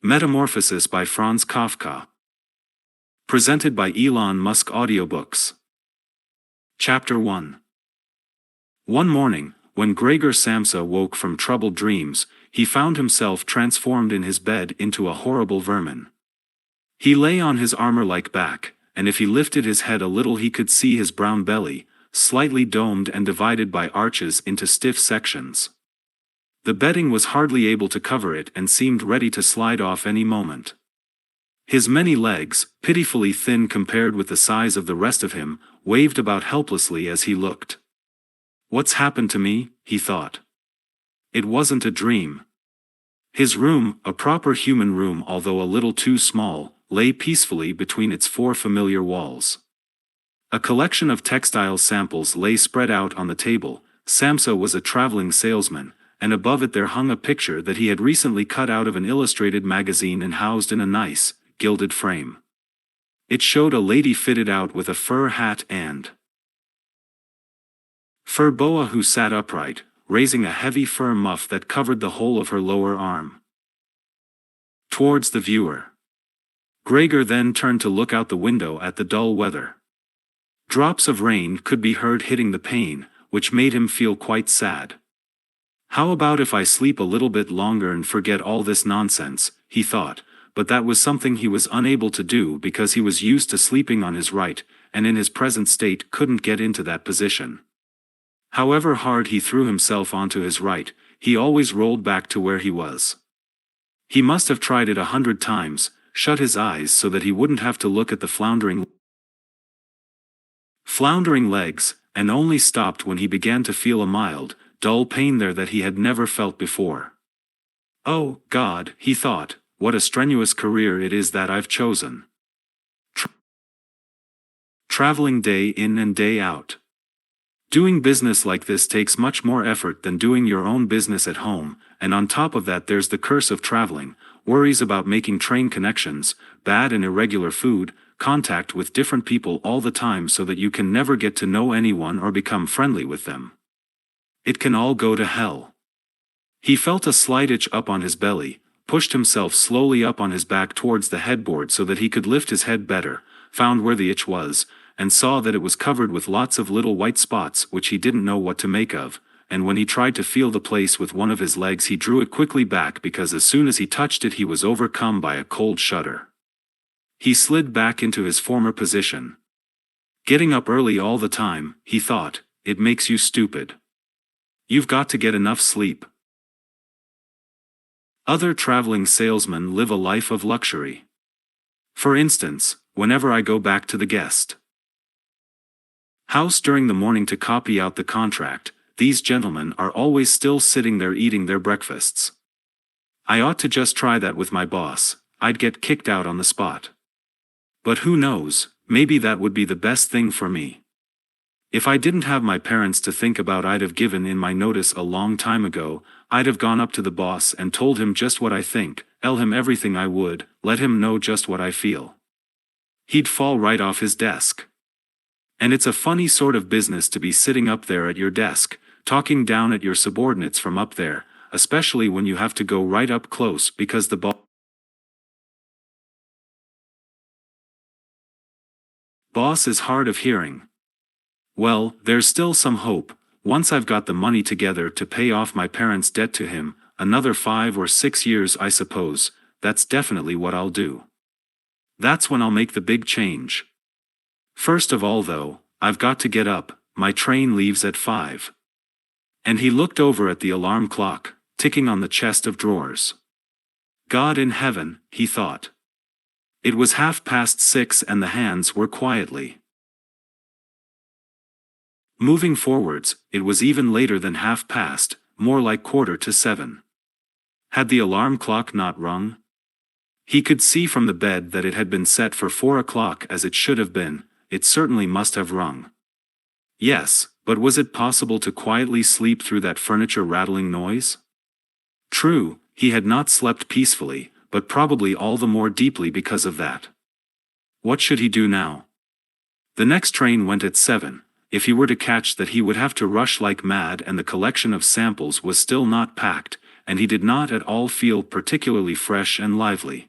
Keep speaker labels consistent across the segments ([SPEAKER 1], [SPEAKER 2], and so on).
[SPEAKER 1] Metamorphosis by Franz Kafka. Presented by Elon Musk Audiobooks. Chapter 1. One morning, when Gregor Samsa woke from troubled dreams, he found himself transformed in his bed into a horrible vermin. He lay on his armor-like back, and if he lifted his head a little he could see his brown belly, slightly domed and divided by arches into stiff sections. The bedding was hardly able to cover it and seemed ready to slide off any moment. His many legs, pitifully thin compared with the size of the rest of him, waved about helplessly as he looked. "What's happened to me?" he thought. It wasn't a dream. His room, a proper human room although a little too small, lay peacefully between its four familiar walls. A collection of textile samples lay spread out on the table. Samsa was a traveling salesman, and above it there hung a picture that he had recently cut out of an illustrated magazine and housed in a nice, gilded frame. It showed a lady fitted out with a fur hat and fur boa who sat upright, raising a heavy fur muff that covered the whole of her lower arm. Towards the viewer. Gregor then turned to look out the window at the dull weather. Drops of rain could be heard hitting the pane, which made him feel quite sad. "How about if I sleep a little bit longer and forget all this nonsense," he thought, but that was something he was unable to do because he was used to sleeping on his right, and in his present state couldn't get into that position. However hard he threw himself onto his right, he always rolled back to where he was. He must have tried it 100 times, shut his eyes so that he wouldn't have to look at the floundering legs, and only stopped when he began to feel a mild, dull pain there that he had never felt before. "Oh, God," he thought, "what a strenuous career it is that I've chosen. Traveling day in and day out. Doing business like this takes much more effort than doing your own business at home, and on top of that there's the curse of traveling, worries about making train connections, bad and irregular food, contact with different people all the time so that you can never get to know anyone or become friendly with them. It can all go to hell." He felt a slight itch up on his belly, pushed himself slowly up on his back towards the headboard so that he could lift his head better, found where the itch was, and saw that it was covered with lots of little white spots which he didn't know what to make of, and when he tried to feel the place with one of his legs he drew it quickly back because as soon as he touched it he was overcome by a cold shudder. He slid back into his former position. "Getting up early all the time," he thought, "it makes you stupid. You've got to get enough sleep." Other traveling salesmen live a life of luxury. For instance, whenever I go back to the guest house during the morning to copy out the contract, these gentlemen are always still sitting there eating their breakfasts. I ought to just try that with my boss. I'd get kicked out on the spot. But who knows, maybe that would be the best thing for me. If I didn't have my parents to think about, I'd have given in my notice a long time ago. I'd have gone up to the boss and told him just what I think, tell him everything I would, let him know just what I feel. He'd fall right off his desk. And it's a funny sort of business to be sitting up there at your desk, talking down at your subordinates from up there, especially when you have to go right up close because the boss is hard of hearing. Well, there's still some hope. Once I've got the money together to pay off my parents' debt to him, another 5 or 6 years I suppose, that's definitely what I'll do. That's when I'll make the big change. First of all though, I've got to get up, my train leaves at 5. And he looked over at the alarm clock, ticking on the chest of drawers. God in heaven, he thought. It was 6:30 and the hands were quietly moving forwards. It was even later than 7:30, more like 7:15. Had the alarm clock not rung? He could see from the bed that it had been set for 4 o'clock as it should have been. It certainly must have rung. Yes, but was it possible to quietly sleep through that furniture rattling noise? True, he had not slept peacefully, but probably all the more deeply because of that. What should he do now? The next train went at 7. If he were to catch that he would have to rush like mad and the collection of samples was still not packed, and he did not at all feel particularly fresh and lively.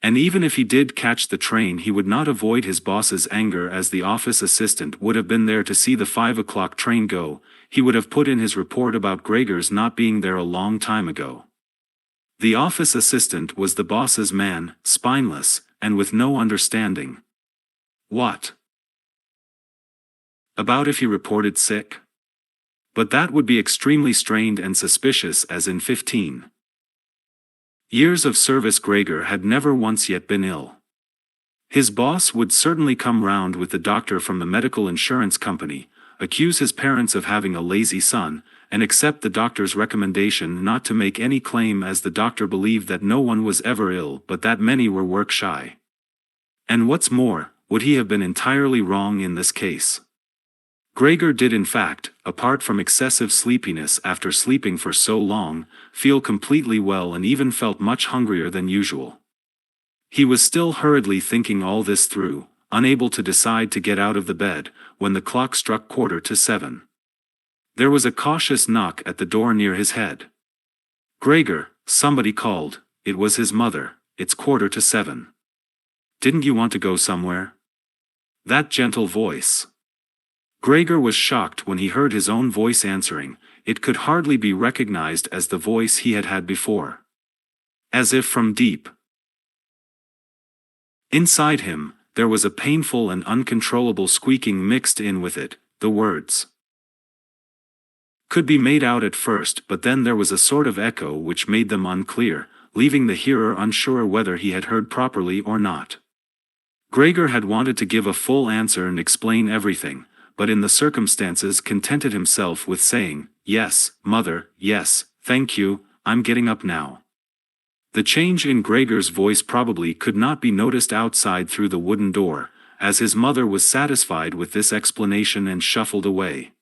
[SPEAKER 1] And even if he did catch the train, he would not avoid his boss's anger, as the office assistant would have been there to see the 5 o'clock train go. He would have put in his report about Gregor's not being there a long time ago. The office assistant was the boss's man, spineless, and with no understanding. What about if he reported sick? But that would be extremely strained and suspicious, as in 15 years of service Gregor had never once yet been ill. His boss would certainly come round with the doctor from the medical insurance company, accuse his parents of having a lazy son, and accept the doctor's recommendation not to make any claim, as the doctor believed that no one was ever ill but that many were work shy. And what's more, would he have been entirely wrong in this case? Gregor did in fact, apart from excessive sleepiness after sleeping for so long, feel completely well and even felt much hungrier than usual. He was still hurriedly thinking all this through, unable to decide to get out of the bed, when the clock struck 7:15. There was a cautious knock at the door near his head. "Gregor," somebody called. It was his mother. "It's 7:15. Didn't you want to go somewhere?" That gentle voice. Gregor was shocked when he heard his own voice answering. It could hardly be recognized as the voice he had had before. As if from deep inside him, there was a painful and uncontrollable squeaking mixed in with it. The words could be made out at first, but then there was a sort of echo which made them unclear, leaving the hearer unsure whether he had heard properly or not. Gregor had wanted to give a full answer and explain everything, but in the circumstances contented himself with saying, "Yes, mother, yes, thank you, I'm getting up now." The change in Gregor's voice probably could not be noticed outside through the wooden door, as his mother was satisfied with this explanation and shuffled away.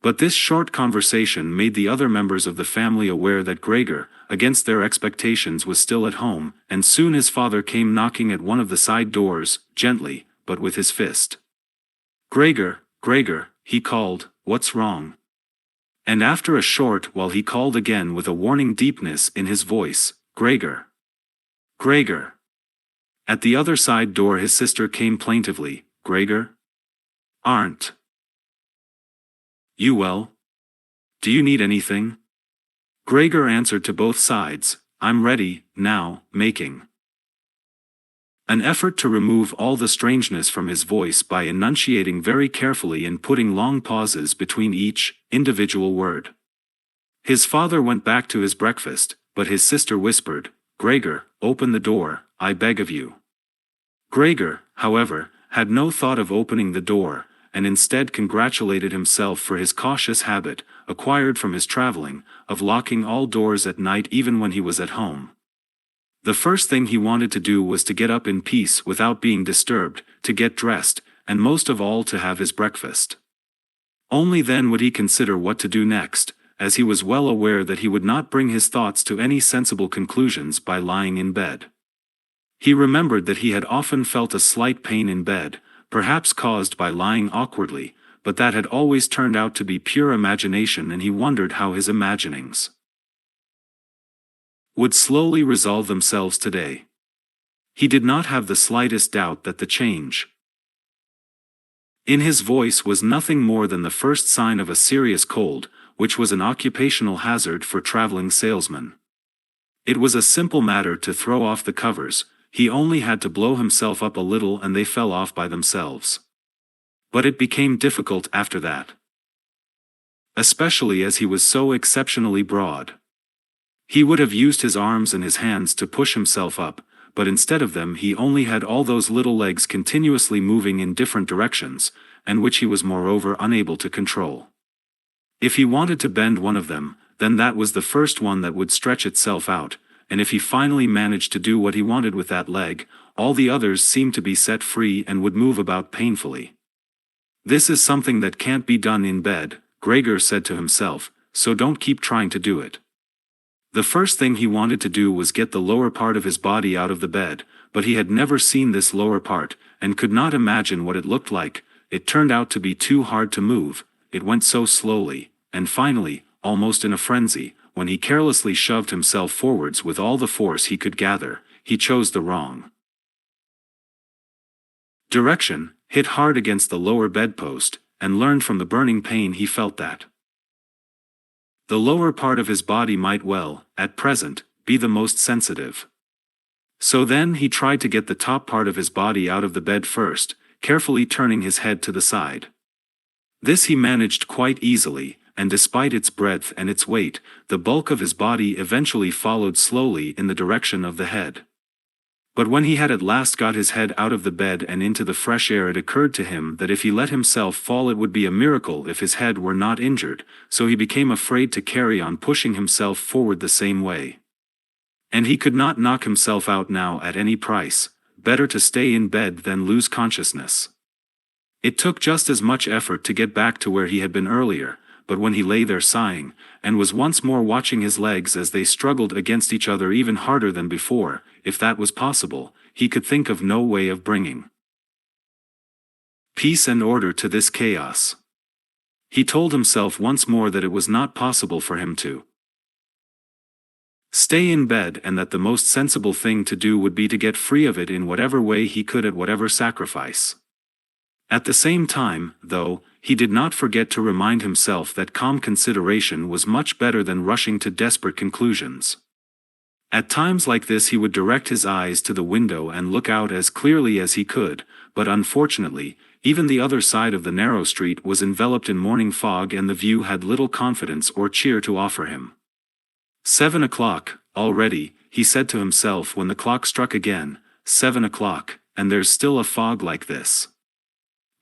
[SPEAKER 1] But this short conversation made the other members of the family aware that Gregor, against their expectations, was still at home, and soon his father came knocking at one of the side doors, gently, but with his fist. "Gregor, Gregor," he called, "what's wrong?" And after a short while he called again with a warning deepness in his voice, "Gregor, Gregor." At the other side door his sister came plaintively, "Gregor? Aren't you well? Do you need anything?" Gregor answered to both sides, "I'm ready, now," making an effort to remove all the strangeness from his voice by enunciating very carefully and putting long pauses between each individual word. His father went back to his breakfast, but his sister whispered, "Gregor, open the door, I beg of you." Gregor, however, had no thought of opening the door, and instead congratulated himself for his cautious habit, acquired from his traveling, of locking all doors at night even when he was at home. The first thing he wanted to do was to get up in peace without being disturbed, to get dressed, and most of all to have his breakfast. Only then would he consider what to do next, as he was well aware that he would not bring his thoughts to any sensible conclusions by lying in bed. He remembered that he had often felt a slight pain in bed, perhaps caused by lying awkwardly, but that had always turned out to be pure imagination, and he wondered how his imaginings would slowly resolve themselves today. He did not have the slightest doubt that the change in his voice was nothing more than the first sign of a serious cold, which was an occupational hazard for traveling salesmen. It was a simple matter to throw off the covers. He only had to blow himself up a little and they fell off by themselves. But it became difficult after that, especially as he was so exceptionally broad. He would have used his arms and his hands to push himself up, but instead of them he only had all those little legs continuously moving in different directions, and which he was moreover unable to control. If he wanted to bend one of them, then that was the first one that would stretch itself out, and if he finally managed to do what he wanted with that leg, all the others seemed to be set free and would move about painfully. "This is something that can't be done in bed," Gregor said to himself, "so don't keep trying to do it." The first thing he wanted to do was get the lower part of his body out of the bed, but he had never seen this lower part, and could not imagine what it looked like. It turned out to be too hard to move, it went so slowly, and finally, almost in a frenzy, when he carelessly shoved himself forwards with all the force he could gather, he chose the wrong direction, hit hard against the lower bedpost, and learned from the burning pain he felt that the lower part of his body might well, at present, be the most sensitive. So then he tried to get the top part of his body out of the bed first, carefully turning his head to the side. This he managed quite easily, and despite its breadth and its weight, the bulk of his body eventually followed slowly in the direction of the head. But when he had at last got his head out of the bed and into the fresh air, it occurred to him that if he let himself fall it would be a miracle if his head were not injured, so he became afraid to carry on pushing himself forward the same way. And he could not knock himself out now at any price, better to stay in bed than lose consciousness. It took just as much effort to get back to where he had been earlier, but when he lay there sighing, and was once more watching his legs as they struggled against each other even harder than before, if that was possible, he could think of no way of bringing peace and order to this chaos. He told himself once more that it was not possible for him to stay in bed, and that the most sensible thing to do would be to get free of it in whatever way he could, at whatever sacrifice. At the same time, though, he did not forget to remind himself that calm consideration was much better than rushing to desperate conclusions. At times like this he would direct his eyes to the window and look out as clearly as he could, but unfortunately, even the other side of the narrow street was enveloped in morning fog, and the view had little confidence or cheer to offer him. 7 o'clock, already, he said to himself when the clock struck again, 7 o'clock, and there's still a fog like this.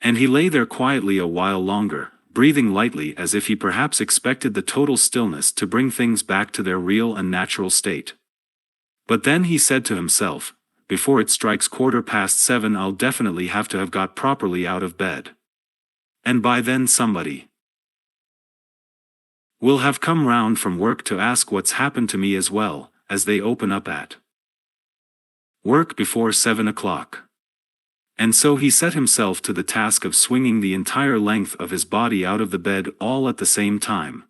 [SPEAKER 1] And he lay there quietly a while longer, breathing lightly as if he perhaps expected the total stillness to bring things back to their real and natural state. But then he said to himself, before it strikes 7:15 I'll definitely have to have got properly out of bed. And by then somebody will have come round from work to ask what's happened to me, as well, as they open up at work before 7 o'clock. And so he set himself to the task of swinging the entire length of his body out of the bed all at the same time.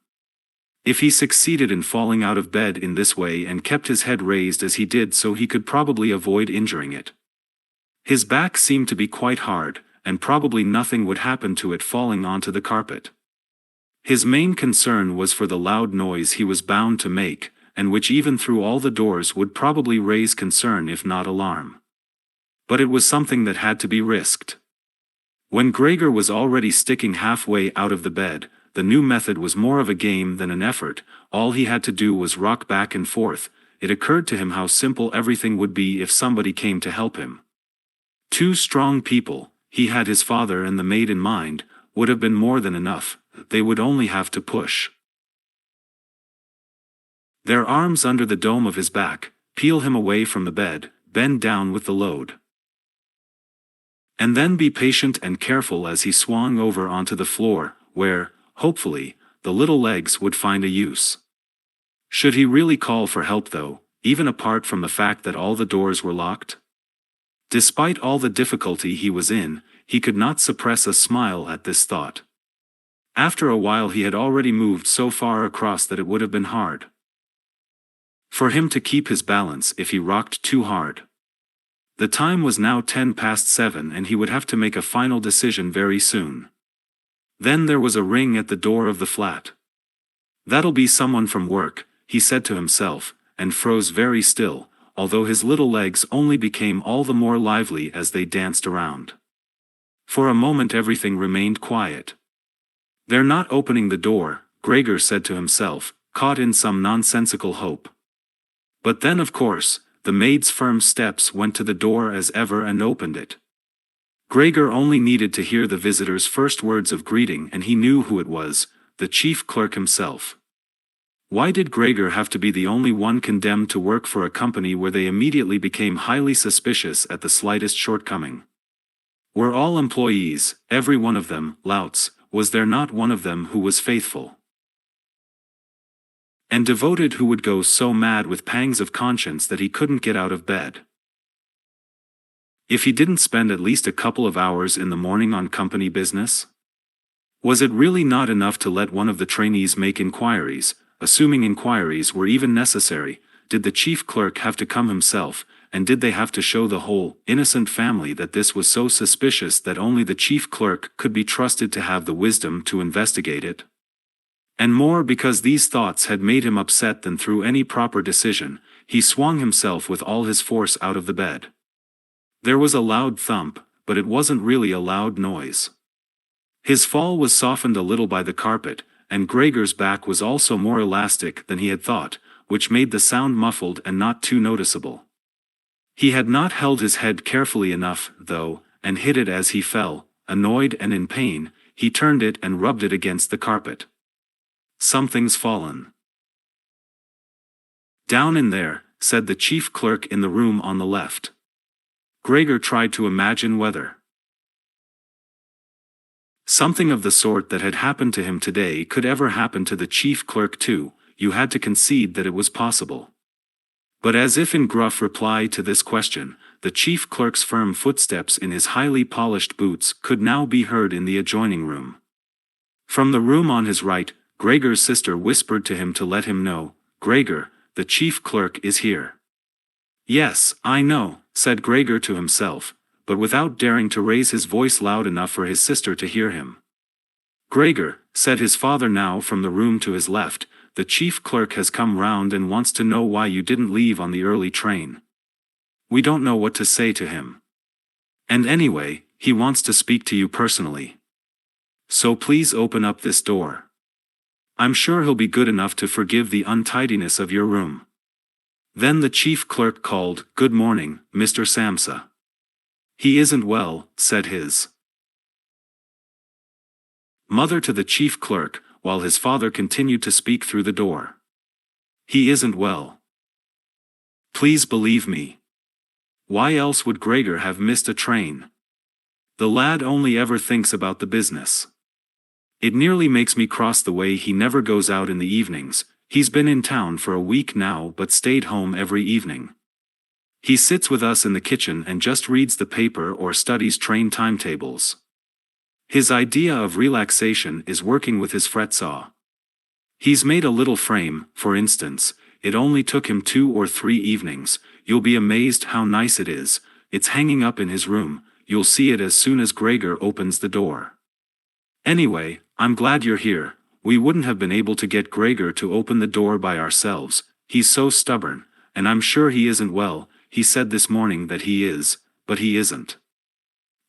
[SPEAKER 1] If he succeeded in falling out of bed in this way and kept his head raised as he did so, he could probably avoid injuring it. His back seemed to be quite hard, and probably nothing would happen to it falling onto the carpet. His main concern was for the loud noise he was bound to make, and which even through all the doors would probably raise concern if not alarm. But it was something that had to be risked. When Gregor was already sticking halfway out of the bed, the new method was more of a game than an effort. All he had to do was rock back and forth. It occurred to him how simple everything would be if somebody came to help him. 2 strong people, he had his father and the maid in mind, would have been more than enough. They would only have to push their arms under the dome of his back, peel him away from the bed, bend down with the load, and then be patient and careful as he swung over onto the floor, where, hopefully, the little legs would find a use. Should he really call for help though, even apart from the fact that all the doors were locked? Despite all the difficulty he was in, he could not suppress a smile at this thought. After a while he had already moved so far across that it would have been hard for him to keep his balance if he rocked too hard. The time was now 7:10, and he would have to make a final decision very soon. Then there was a ring at the door of the flat. That'll be someone from work, he said to himself, and froze very still, although his little legs only became all the more lively as they danced around. For a moment everything remained quiet. They're not opening the door, Gregor said to himself, caught in some nonsensical hope. But then of course, the maid's firm steps went to the door as ever and opened it. Gregor only needed to hear the visitor's first words of greeting and he knew who it was, the chief clerk himself. Why did Gregor have to be the only one condemned to work for a company where they immediately became highly suspicious at the slightest shortcoming? Were all employees, every one of them, louts? Was there not one of them who was faithful and devoted, who would go so mad with pangs of conscience that he couldn't get out of bed if he didn't spend at least a couple of hours in the morning on company business? Was it really not enough to let one of the trainees make inquiries, assuming inquiries were even necessary, did the chief clerk have to come himself, and did they have to show the whole innocent family that this was so suspicious that only the chief clerk could be trusted to have the wisdom to investigate it? And more because these thoughts had made him upset than through any proper decision, he swung himself with all his force out of the bed. There was a loud thump, but it wasn't really a loud noise. His fall was softened a little by the carpet, and Gregor's back was also more elastic than he had thought, which made the sound muffled and not too noticeable. He had not held his head carefully enough, though, and hit it as he fell. Annoyed and in pain, he turned it and rubbed it against the carpet. "Something's fallen." "Down in there," said the chief clerk in the room on the left. Gregor tried to imagine whether something of the sort that had happened to him today could ever happen to the chief clerk too. You had to concede that it was possible. But as if in gruff reply to this question, the chief clerk's firm footsteps in his highly polished boots could now be heard in the adjoining room. From the room on his right, Gregor's sister whispered to him to let him know, "Gregor, the chief clerk is here." "Yes, I know," said Gregor to himself, but without daring to raise his voice loud enough for his sister to hear him. "Gregor," said his father now from the room to his left, "the chief clerk has come round and wants to know why you didn't leave on the early train. We don't know what to say to him. And anyway, he wants to speak to you personally. So please open up this door. I'm sure he'll be good enough to forgive the untidiness of your room." Then the chief clerk called, "Good morning, Mr. Samsa." "He isn't well," said his mother to the chief clerk, while his father continued to speak through the door. "He isn't well. Please believe me. Why else would Gregor have missed a train? The lad only ever thinks about the business. It nearly makes me cross the way he never goes out in the evenings. He's been in town for a week now but stayed home every evening. He sits with us in the kitchen and just reads the paper or studies train timetables. His idea of relaxation is working with his fret saw. He's made a little frame, for instance. It only took him 2 or 3 evenings. You'll be amazed how nice it is. It's hanging up in his room. You'll see it as soon as Gregor opens the door. Anyway, I'm glad you're here. We wouldn't have been able to get Gregor to open the door by ourselves. He's so stubborn, and I'm sure he isn't well. He said this morning that he is, but he isn't."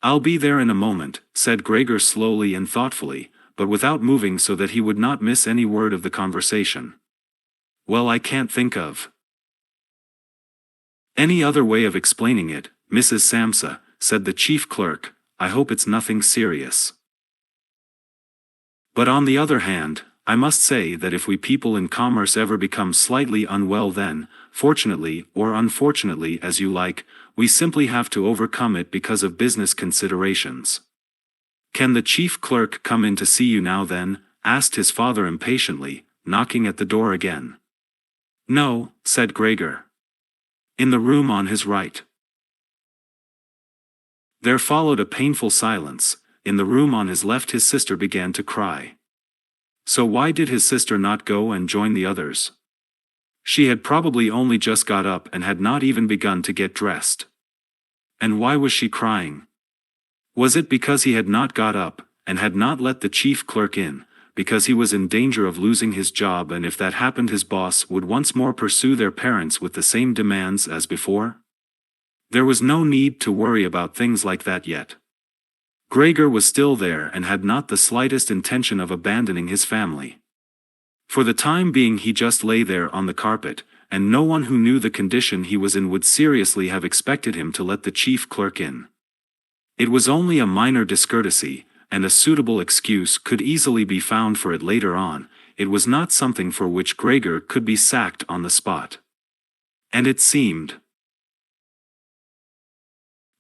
[SPEAKER 1] "I'll be there in a moment," said Gregor slowly and thoughtfully, but without moving so that he would not miss any word of the conversation. "Well, I can't think of any other way of explaining it, Mrs. Samsa," said the chief clerk. "I hope it's nothing serious. But on the other hand, I must say that if we people in commerce ever become slightly unwell then, fortunately or unfortunately as you like, we simply have to overcome it because of business considerations." "Can the chief clerk come in to see you now then?" asked his father impatiently, knocking at the door again. "No," said Gregor. "In the room on his right." There followed a painful silence. In the room on his left his sister began to cry. So why did his sister not go and join the others? She had probably only just got up and had not even begun to get dressed. And why was she crying? Was it because he had not got up, and had not let the chief clerk in, because he was in danger of losing his job, and if that happened his boss would once more pursue their parents with the same demands as before? There was no need to worry about things like that yet. Gregor was still there and had not the slightest intention of abandoning his family. For the time being he just lay there on the carpet, and no one who knew the condition he was in would seriously have expected him to let the chief clerk in. It was only a minor discourtesy, and a suitable excuse could easily be found for it later on. It was not something for which Gregor could be sacked on the spot. And it seemed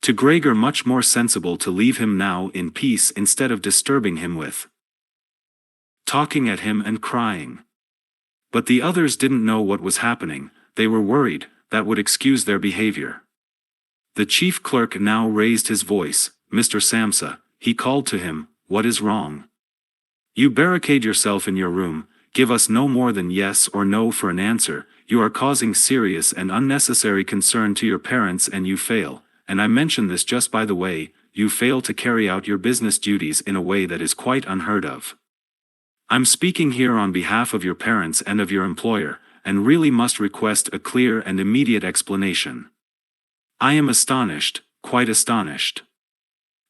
[SPEAKER 1] to Gregor much more sensible to leave him now in peace instead of disturbing him with talking at him and crying. But the others didn't know what was happening. They were worried. That would excuse their behavior. The chief clerk now raised his voice. "Mr. Samsa," he called to him, "what is wrong? You barricade yourself in your room, give us no more than yes or no for an answer, you are causing serious and unnecessary concern to your parents and you fail, and I mention this just by the way, you fail to carry out your business duties in a way that is quite unheard of. I'm speaking here on behalf of your parents and of your employer, and really must request a clear and immediate explanation. I am astonished, quite astonished.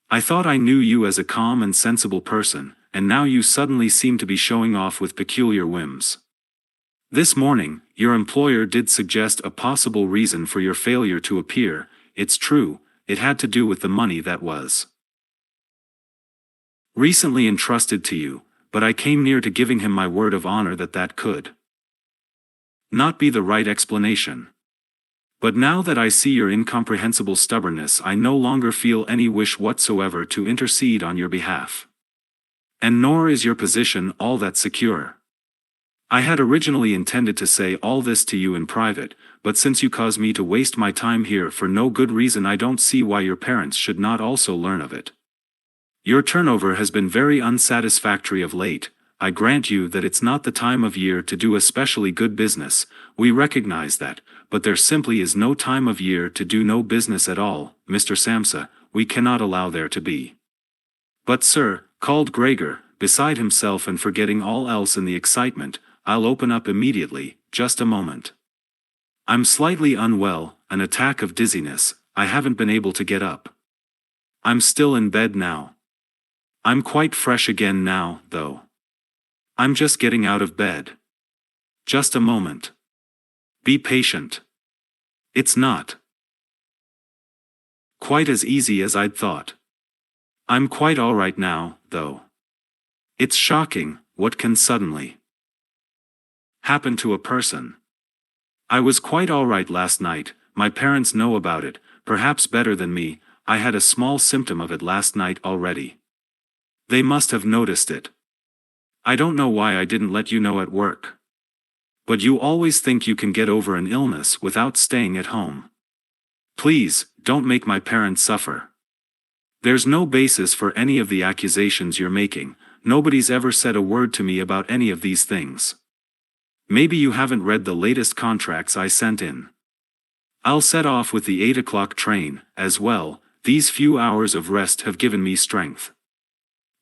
[SPEAKER 1] I thought I knew you as a calm and sensible person, and now you suddenly seem to be showing off with peculiar whims. This morning, your employer did suggest a possible reason for your failure to appear. It's true, it had to do with the money that was recently entrusted to you, but I came near to giving him my word of honor that that could not be the right explanation. But now that I see your incomprehensible stubbornness, I no longer feel any wish whatsoever to intercede on your behalf. And nor is your position all that secure. I had originally intended to say all this to you in private, but since you cause me to waste my time here for no good reason, I don't see why your parents should not also learn of it. Your turnover has been very unsatisfactory of late. I grant you that it's not the time of year to do especially good business, we recognize that, but there simply is no time of year to do no business at all, Mr. Samsa, we cannot allow there to be. But sir, called Gregor, beside himself and forgetting all else in the excitement, I'll open up immediately, just a moment. I'm slightly unwell, an attack of dizziness, I haven't been able to get up. I'm still in bed now. I'm quite fresh again now, though. I'm just getting out of bed. Just a moment. Be patient. It's not quite as easy as I'd thought. I'm quite all right now, though. It's shocking, what can suddenly happen to a person. I was quite all right last night, my parents know about it, perhaps better than me, I had a small symptom of it last night already. They must have noticed it. I don't know why I didn't let you know at work. But you always think you can get over an illness without staying at home. Please, don't make my parents suffer. There's no basis for any of the accusations you're making, nobody's ever said a word to me about any of these things. Maybe you haven't read the latest contracts I sent in. I'll set off with the 8 o'clock train, as well, these few hours of rest have given me strength.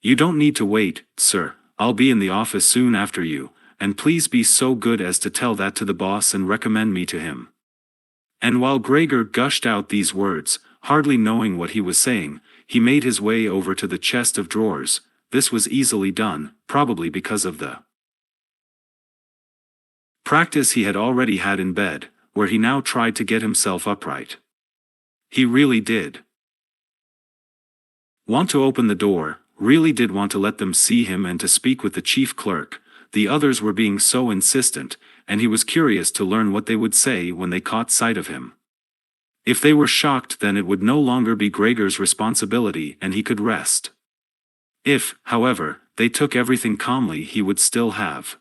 [SPEAKER 1] You don't need to wait, sir. I'll be in the office soon after you, and please be so good as to tell that to the boss and recommend me to him. And while Gregor gushed out these words, hardly knowing what he was saying, he made his way over to the chest of drawers. This was easily done, probably because of the practice he had already had in bed, where he now tried to get himself upright. He really did want to open the door, really did want to let them see him and to speak with the chief clerk. The others were being so insistent, and he was curious to learn what they would say when they caught sight of him. If they were shocked, then it would no longer be Gregor's responsibility and he could rest. If, however, they took everything calmly, he would still have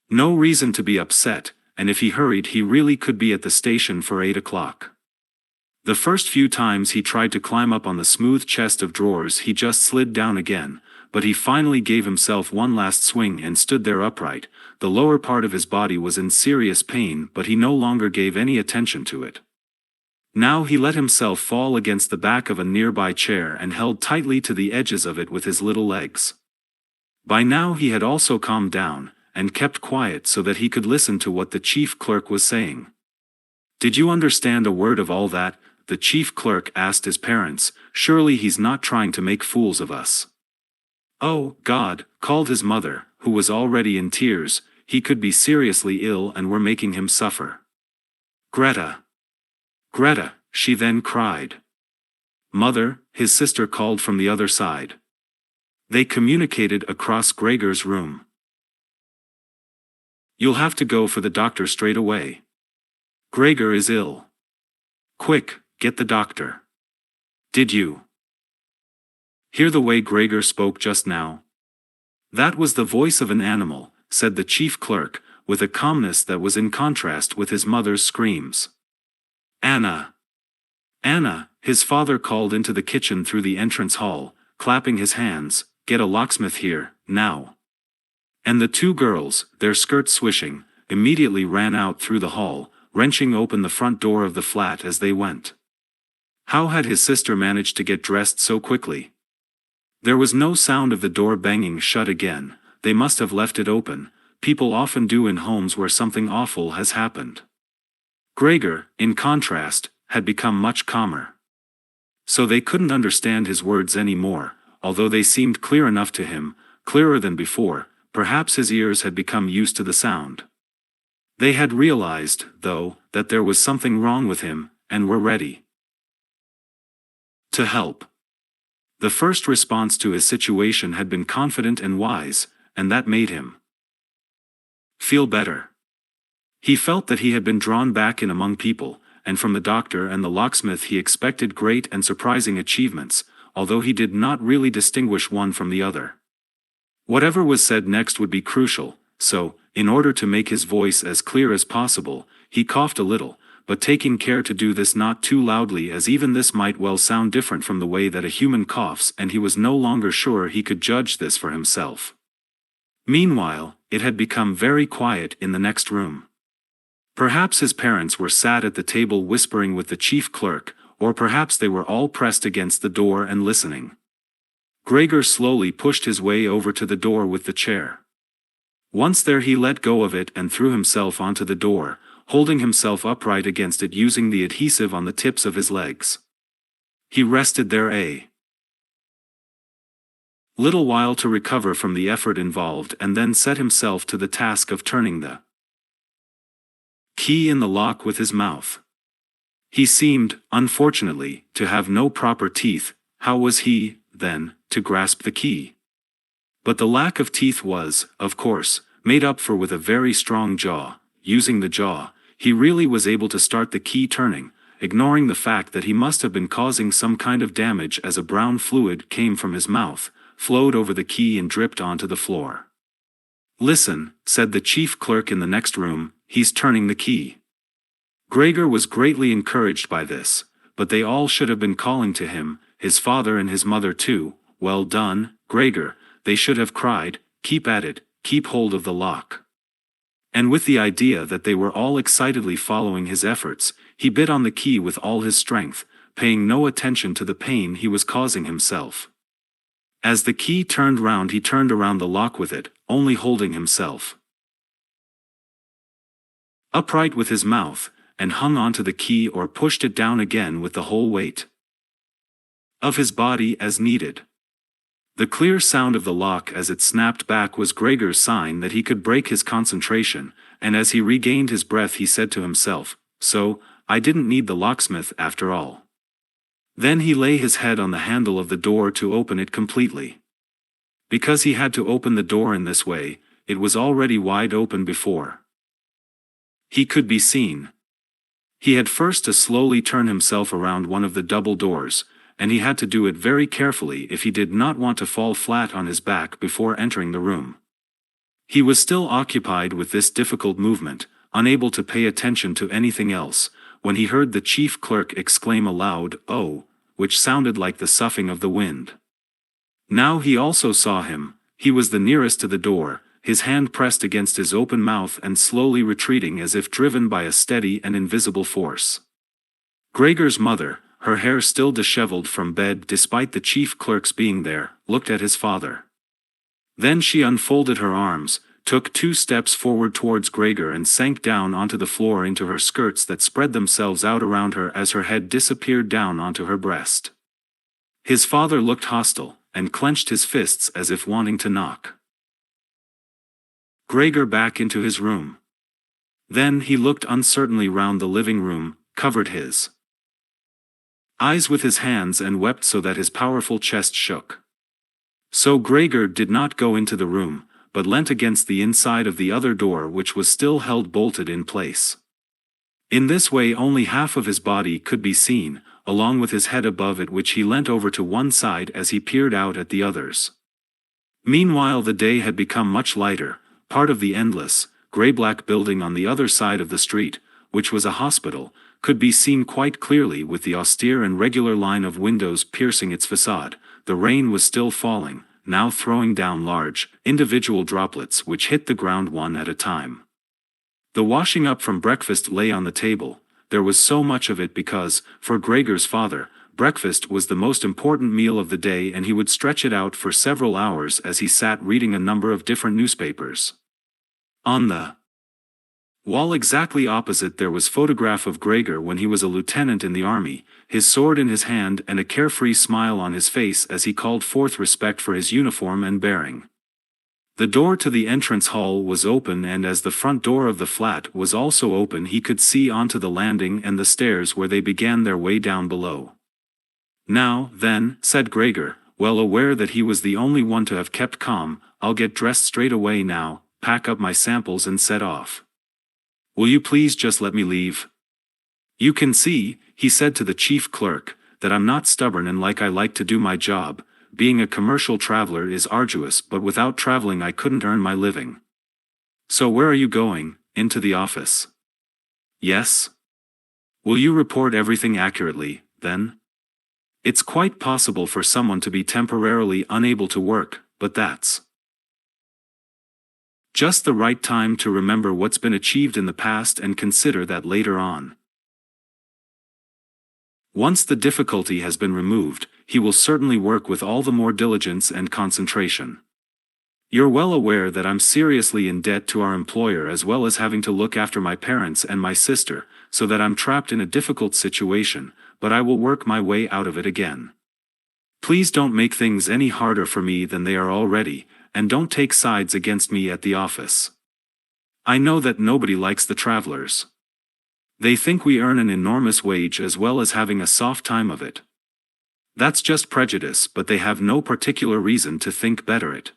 [SPEAKER 1] no reason to be upset, and if he hurried he really could be at the station for 8 o'clock. The first few times he tried to climb up on the smooth chest of drawers he just slid down again, but he finally gave himself one last swing and stood there upright. The lower part of his body was in serious pain, but he no longer gave any attention to it. Now he let himself fall against the back of a nearby chair and held tightly to the edges of it with his little legs. By now he had also calmed down, and kept quiet so that he could listen to what the chief clerk was saying. Did you understand a word of all that? The chief clerk asked his parents. Surely he's not trying to make fools of us. Oh, God, called his mother, who was already in tears, he could be seriously ill and we're making him suffer. Greta! Greta, she then cried. Mother, his sister called from the other side. They communicated across Gregor's room. You'll have to go for the doctor straight away. Gregor is ill. Quick, get the doctor. Did you hear the way Gregor spoke just now? That was the voice of an animal, said the chief clerk, with a calmness that was in contrast with his mother's screams. Anna! Anna, his father called into the kitchen through the entrance hall, clapping his hands, get a locksmith here, now. And the two girls, their skirts swishing, immediately ran out through the hall, wrenching open the front door of the flat as they went. How had his sister managed to get dressed so quickly? There was no sound of the door banging shut again. They must have left it open. People often do in homes where something awful has happened. Gregor, in contrast, had become much calmer. So they couldn't understand his words anymore, although they seemed clear enough to him, clearer than before. Perhaps his ears had become used to the sound. They had realized, though, that there was something wrong with him, and were ready to help. The first response to his situation had been confident and wise, and that made him feel better. He felt that he had been drawn back in among people, and from the doctor and the locksmith he expected great and surprising achievements, although he did not really distinguish one from the other. Whatever was said next would be crucial, so, in order to make his voice as clear as possible, he coughed a little, but taking care to do this not too loudly, as even this might well sound different from the way that a human coughs, and he was no longer sure he could judge this for himself. Meanwhile, it had become very quiet in the next room. Perhaps his parents were sat at the table whispering with the chief clerk, or perhaps they were all pressed against the door and listening. Gregor slowly pushed his way over to the door with the chair. Once there he let go of it and threw himself onto the door, holding himself upright against it using the adhesive on the tips of his legs. He rested there a little while to recover from the effort involved and then set himself to the task of turning the key in the lock with his mouth. He seemed, unfortunately, to have no proper teeth. How was he, then, to grasp the key? But the lack of teeth was, of course, made up for with a very strong jaw. Using the jaw, he really was able to start the key turning, ignoring the fact that he must have been causing some kind of damage as a brown fluid came from his mouth, flowed over the key and dripped onto the floor. "Listen," said the chief clerk in the next room, "he's turning the key." Gregor was greatly encouraged by this, but they all should have been calling to him, his father and his mother too. "Well done, Gregor," they should have cried, "keep at it, keep hold of the lock." And with the idea that they were all excitedly following his efforts, he bit on the key with all his strength, paying no attention to the pain he was causing himself. As the key turned round he turned around the lock with it, only holding himself upright with his mouth, and hung onto the key or pushed it down again with the whole weight of his body as needed. The clear sound of the lock as it snapped back was Gregor's sign that he could break his concentration, and as he regained his breath he said to himself, "So, I didn't need the locksmith after all." Then he lay his head on the handle of the door to open it completely. Because he had to open the door in this way, it was already wide open before he could be seen. He had first to slowly turn himself around one of the double doors, and he had to do it very carefully if he did not want to fall flat on his back before entering the room. He was still occupied with this difficult movement, unable to pay attention to anything else, when he heard the chief clerk exclaim aloud, "Oh," which sounded like the soughing of the wind. Now he also saw him. He was the nearest to the door, his hand pressed against his open mouth and slowly retreating as if driven by a steady and invisible force. Gregor's mother, her hair still disheveled from bed despite the chief clerk's being there, looked at his father. Then she unfolded her arms, took 2 steps forward towards Gregor and sank down onto the floor into her skirts that spread themselves out around her as her head disappeared down onto her breast. His father looked hostile, and clenched his fists as if wanting to knock Gregor back into his room. Then he looked uncertainly round the living room, covered his eyes with his hands and wept so that his powerful chest shook. So Gregor did not go into the room, but leant against the inside of the other door which was still held bolted in place. In this way only half of his body could be seen, along with his head above it which he leant over to one side as he peered out at the others. Meanwhile the day had become much lighter. Part of the endless, grey-black building on the other side of the street, which was a hospital, could be seen quite clearly with the austere and regular line of windows piercing its facade. The rain was still falling, now throwing down large, individual droplets which hit the ground one at a time. The washing up from breakfast lay on the table. There was so much of it because, for Gregor's father, breakfast was the most important meal of the day, and he would stretch it out for several hours as he sat reading a number of different newspapers. On the wall exactly opposite there was a photograph of Gregor when he was a lieutenant in the army, his sword in his hand and a carefree smile on his face as he called forth respect for his uniform and bearing. The door to the entrance hall was open, and as the front door of the flat was also open he could see onto the landing and the stairs where they began their way down below. "Now, then," said Gregor, well aware that he was the only one to have kept calm, "I'll get dressed straight away now, pack up my samples and set off. Will you please just let me leave? You can see," he said to the chief clerk, "that I'm not stubborn and I like to do my job. Being a commercial traveler is arduous, but without traveling I couldn't earn my living. So where are you going? Into the office?" "Yes." "Will you report everything accurately, then? It's quite possible for someone to be temporarily unable to work, but that's just the right time to remember what's been achieved in the past and consider that later on. Once the difficulty has been removed, he will certainly work with all the more diligence and concentration. You're well aware that I'm seriously in debt to our employer, as well as having to look after my parents and my sister, so that I'm trapped in a difficult situation, but I will work my way out of it again. Please don't make things any harder for me than they are already, and don't take sides against me at the office. I know that nobody likes the travelers. They think we earn an enormous wage as well as having a soft time of it. That's just prejudice, but they have no particular reason to think better it.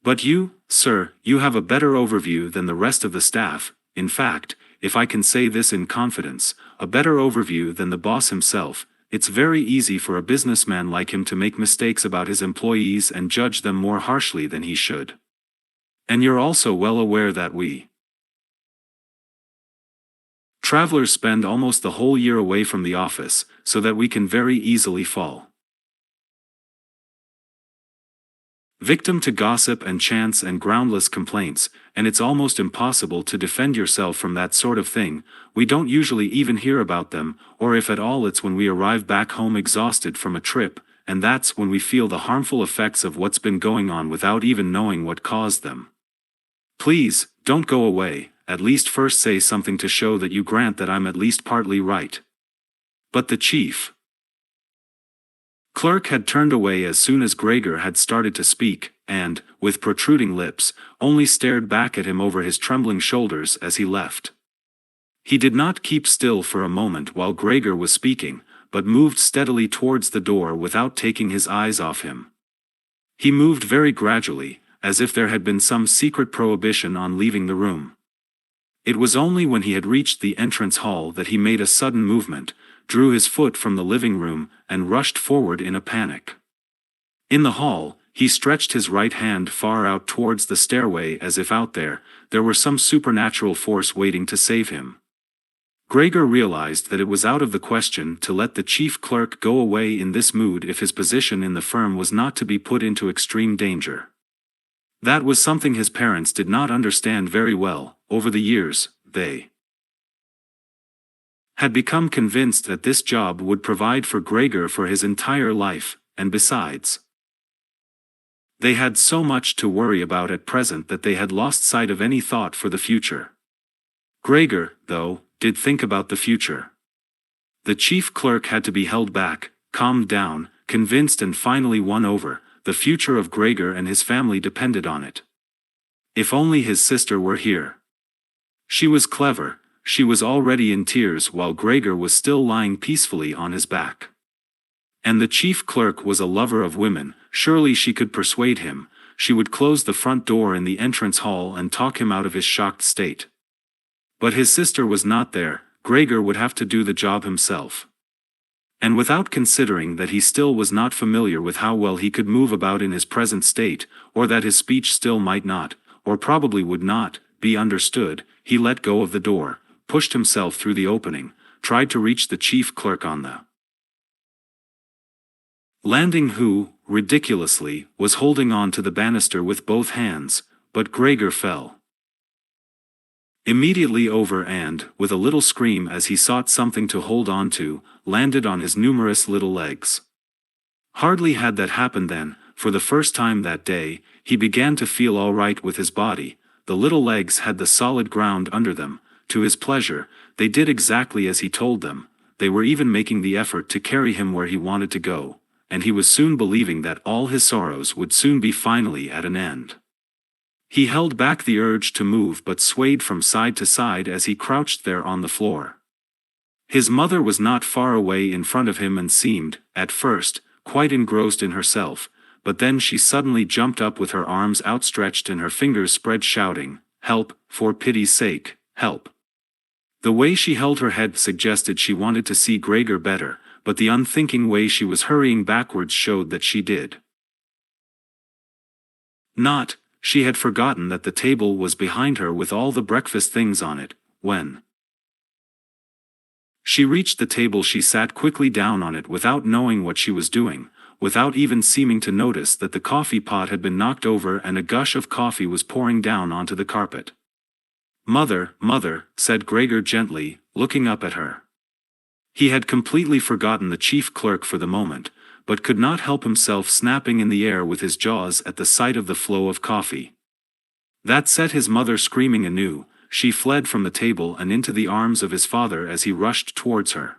[SPEAKER 1] But you, sir, you have a better overview than the rest of the staff, in fact, if I can say this in confidence, a better overview than the boss himself. It's very easy for a businessman like him to make mistakes about his employees and judge them more harshly than he should. And you're also well aware that we travelers spend almost the whole year away from the office, so that we can very easily fall victim to gossip and chance and groundless complaints, and it's almost impossible to defend yourself from that sort of thing. We don't usually even hear about them, or if at all it's when we arrive back home exhausted from a trip, and that's when we feel the harmful effects of what's been going on without even knowing what caused them. Please, don't go away, at least first say something to show that you grant that I'm at least partly right." But the chief clerk had turned away as soon as Gregor had started to speak, and, with protruding lips, only stared back at him over his trembling shoulders as he left. He did not keep still for a moment while Gregor was speaking, but moved steadily towards the door without taking his eyes off him. He moved very gradually, as if there had been some secret prohibition on leaving the room. It was only when he had reached the entrance hall that he made a sudden movement, drew his foot from the living room, and rushed forward in a panic. In the hall, he stretched his right hand far out towards the stairway as if out there were some supernatural force waiting to save him. Gregor realized that it was out of the question to let the chief clerk go away in this mood if his position in the firm was not to be put into extreme danger. That was something his parents did not understand very well. Over the years, they had become convinced that this job would provide for Gregor for his entire life, and besides, they had so much to worry about at present that they had lost sight of any thought for the future. Gregor, though, did think about the future. The chief clerk had to be held back, calmed down, convinced and finally won over. The future of Gregor and his family depended on it. If only his sister were here. She was clever. She was already in tears while Gregor was still lying peacefully on his back. And the chief clerk was a lover of women. Surely she could persuade him. She would close the front door in the entrance hall and talk him out of his shocked state. But his sister was not there. Gregor would have to do the job himself. And without considering that he still was not familiar with how well he could move about in his present state, or that his speech still might not, or probably would not, be understood, he let go of the door, pushed himself through the opening, tried to reach the chief clerk on the landing who, ridiculously, was holding on to the banister with both hands, but Gregor fell immediately over and, with a little scream as he sought something to hold on to, landed on his numerous little legs. Hardly had that happened than, for the first time that day, he began to feel all right with his body. The little legs had the solid ground under them. To his pleasure, they did exactly as he told them. They were even making the effort to carry him where he wanted to go, and he was soon believing that all his sorrows would soon be finally at an end. He held back the urge to move but swayed from side to side as he crouched there on the floor. His mother was not far away in front of him and seemed, at first, quite engrossed in herself, but then she suddenly jumped up with her arms outstretched and her fingers spread shouting, "Help, for pity's sake, help." The way she held her head suggested she wanted to see Gregor better, but the unthinking way she was hurrying backwards showed that she did not. She had forgotten that the table was behind her with all the breakfast things on it. When she reached the table she sat quickly down on it without knowing what she was doing, without even seeming to notice that the coffee pot had been knocked over and a gush of coffee was pouring down onto the carpet. "Mother, mother," said Gregor gently, looking up at her. He had completely forgotten the chief clerk for the moment, but could not help himself snapping in the air with his jaws at the sight of the flow of coffee. That set his mother screaming anew. She fled from the table and into the arms of his father as he rushed towards her.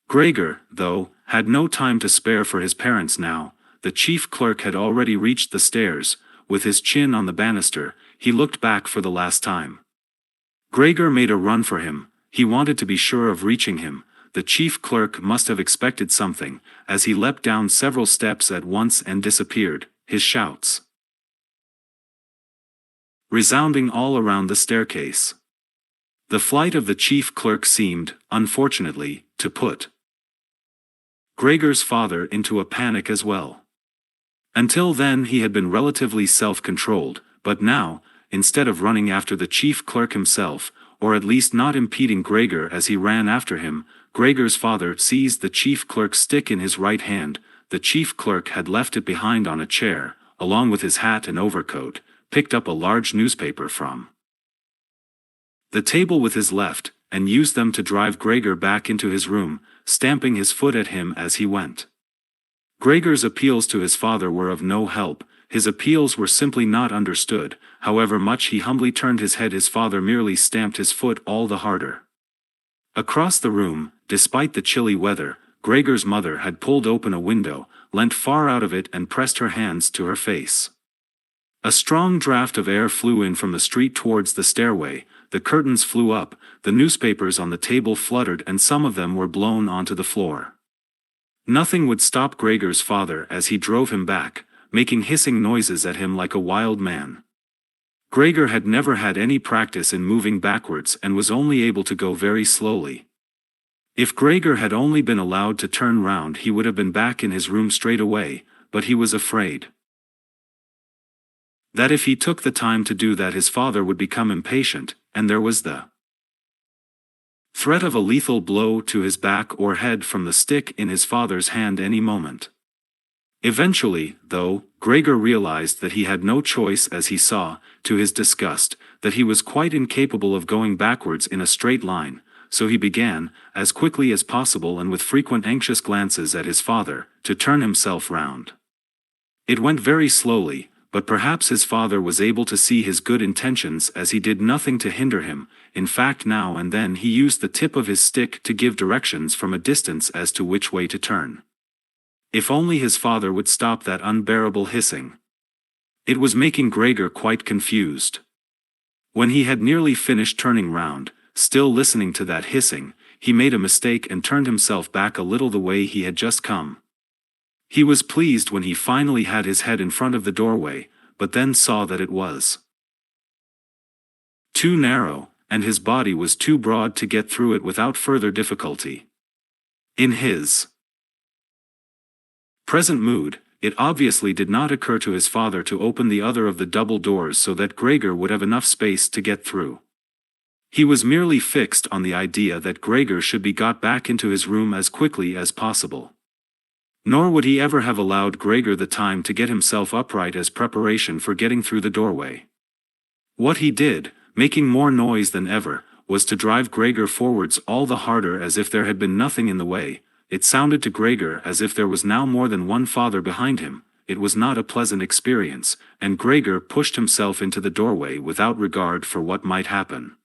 [SPEAKER 1] Gregor, though, had no time to spare for his parents now. The chief clerk had already reached the stairs. With his chin on the banister, he looked back for the last time. Gregor made a run for him. He wanted to be sure of reaching him. The chief clerk must have expected something, as he leapt down several steps at once and disappeared, his shouts resounding all around the staircase. The flight of the chief clerk seemed, unfortunately, to put Gregor's father into a panic as well. Until then he had been relatively self-controlled, but now, instead of running after the chief clerk himself, or at least not impeding Gregor as he ran after him, Gregor's father seized the chief clerk's stick in his right hand. The chief clerk had left it behind on a chair, along with his hat and overcoat, picked up a large newspaper from the table with his left, and used them to drive Gregor back into his room, stamping his foot at him as he went. Gregor's appeals to his father were of no help. His appeals were simply not understood. However much he humbly turned his head, his father merely stamped his foot all the harder. Across the room, despite the chilly weather, Gregor's mother had pulled open a window, leant far out of it and pressed her hands to her face. A strong draught of air flew in from the street towards the stairway. The curtains flew up, the newspapers on the table fluttered and some of them were blown onto the floor. Nothing would stop Gregor's father as he drove him back, making hissing noises at him like a wild man. Gregor had never had any practice in moving backwards and was only able to go very slowly. If Gregor had only been allowed to turn round he would have been back in his room straight away, but he was afraid that if he took the time to do that his father would become impatient, and there was the threat of a lethal blow to his back or head from the stick in his father's hand any moment. Eventually, though, Gregor realized that he had no choice as he saw, to his disgust, that he was quite incapable of going backwards in a straight line, so he began, as quickly as possible and with frequent anxious glances at his father, to turn himself round. It went very slowly, but perhaps his father was able to see his good intentions as he did nothing to hinder him. In fact, now and then he used the tip of his stick to give directions from a distance as to which way to turn. If only his father would stop that unbearable hissing. It was making Gregor quite confused. When he had nearly finished turning round, still listening to that hissing, he made a mistake and turned himself back a little the way he had just come. He was pleased when he finally had his head in front of the doorway, but then saw that it was too narrow, and his body was too broad to get through it without further difficulty. In his present mood, it obviously did not occur to his father to open the other of the double doors so that Gregor would have enough space to get through. He was merely fixed on the idea that Gregor should be got back into his room as quickly as possible. Nor would he ever have allowed Gregor the time to get himself upright as preparation for getting through the doorway. What he did, making more noise than ever, was to drive Gregor forwards all the harder as if there had been nothing in the way. It sounded to Gregor as if there was now more than one father behind him. It was not a pleasant experience, and Gregor pushed himself into the doorway without regard for what might happen.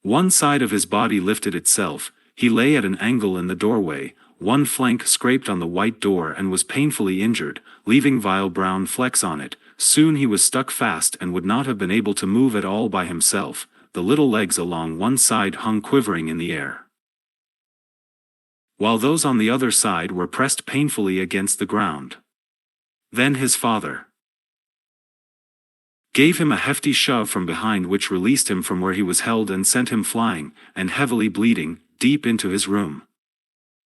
[SPEAKER 1] One side of his body lifted itself, he lay at an angle in the doorway, one flank scraped on the white door and was painfully injured, leaving vile brown flecks on it. Soon he was stuck fast and would not have been able to move at all by himself. The little legs along one side hung quivering in the air, while those on the other side were pressed painfully against the ground. Then his father gave him a hefty shove from behind which released him from where he was held and sent him flying, and heavily bleeding, deep into his room.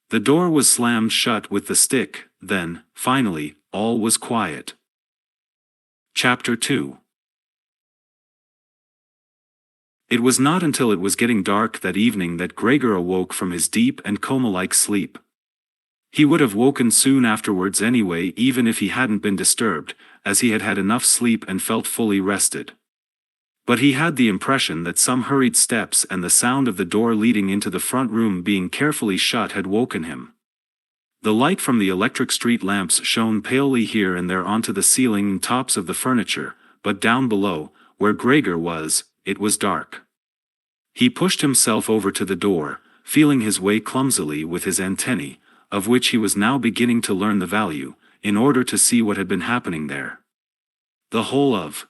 [SPEAKER 1] The door was slammed shut with the stick. Then, finally, all was quiet. Chapter 2. It was not until it was getting dark that evening that Gregor awoke from his deep and coma-like sleep. He would have woken soon afterwards anyway, even if he hadn't been disturbed, as he had had enough sleep and felt fully rested. But he had the impression that some hurried steps and the sound of the door leading into the front room being carefully shut had woken him. The light from the electric street lamps shone palely here and there onto the ceiling and tops of the furniture, but down below, where Gregor was, it was dark. He pushed himself over to the door, feeling his way clumsily with his antennae, of which he was now beginning to learn the value, in order to see what had been happening there. The whole of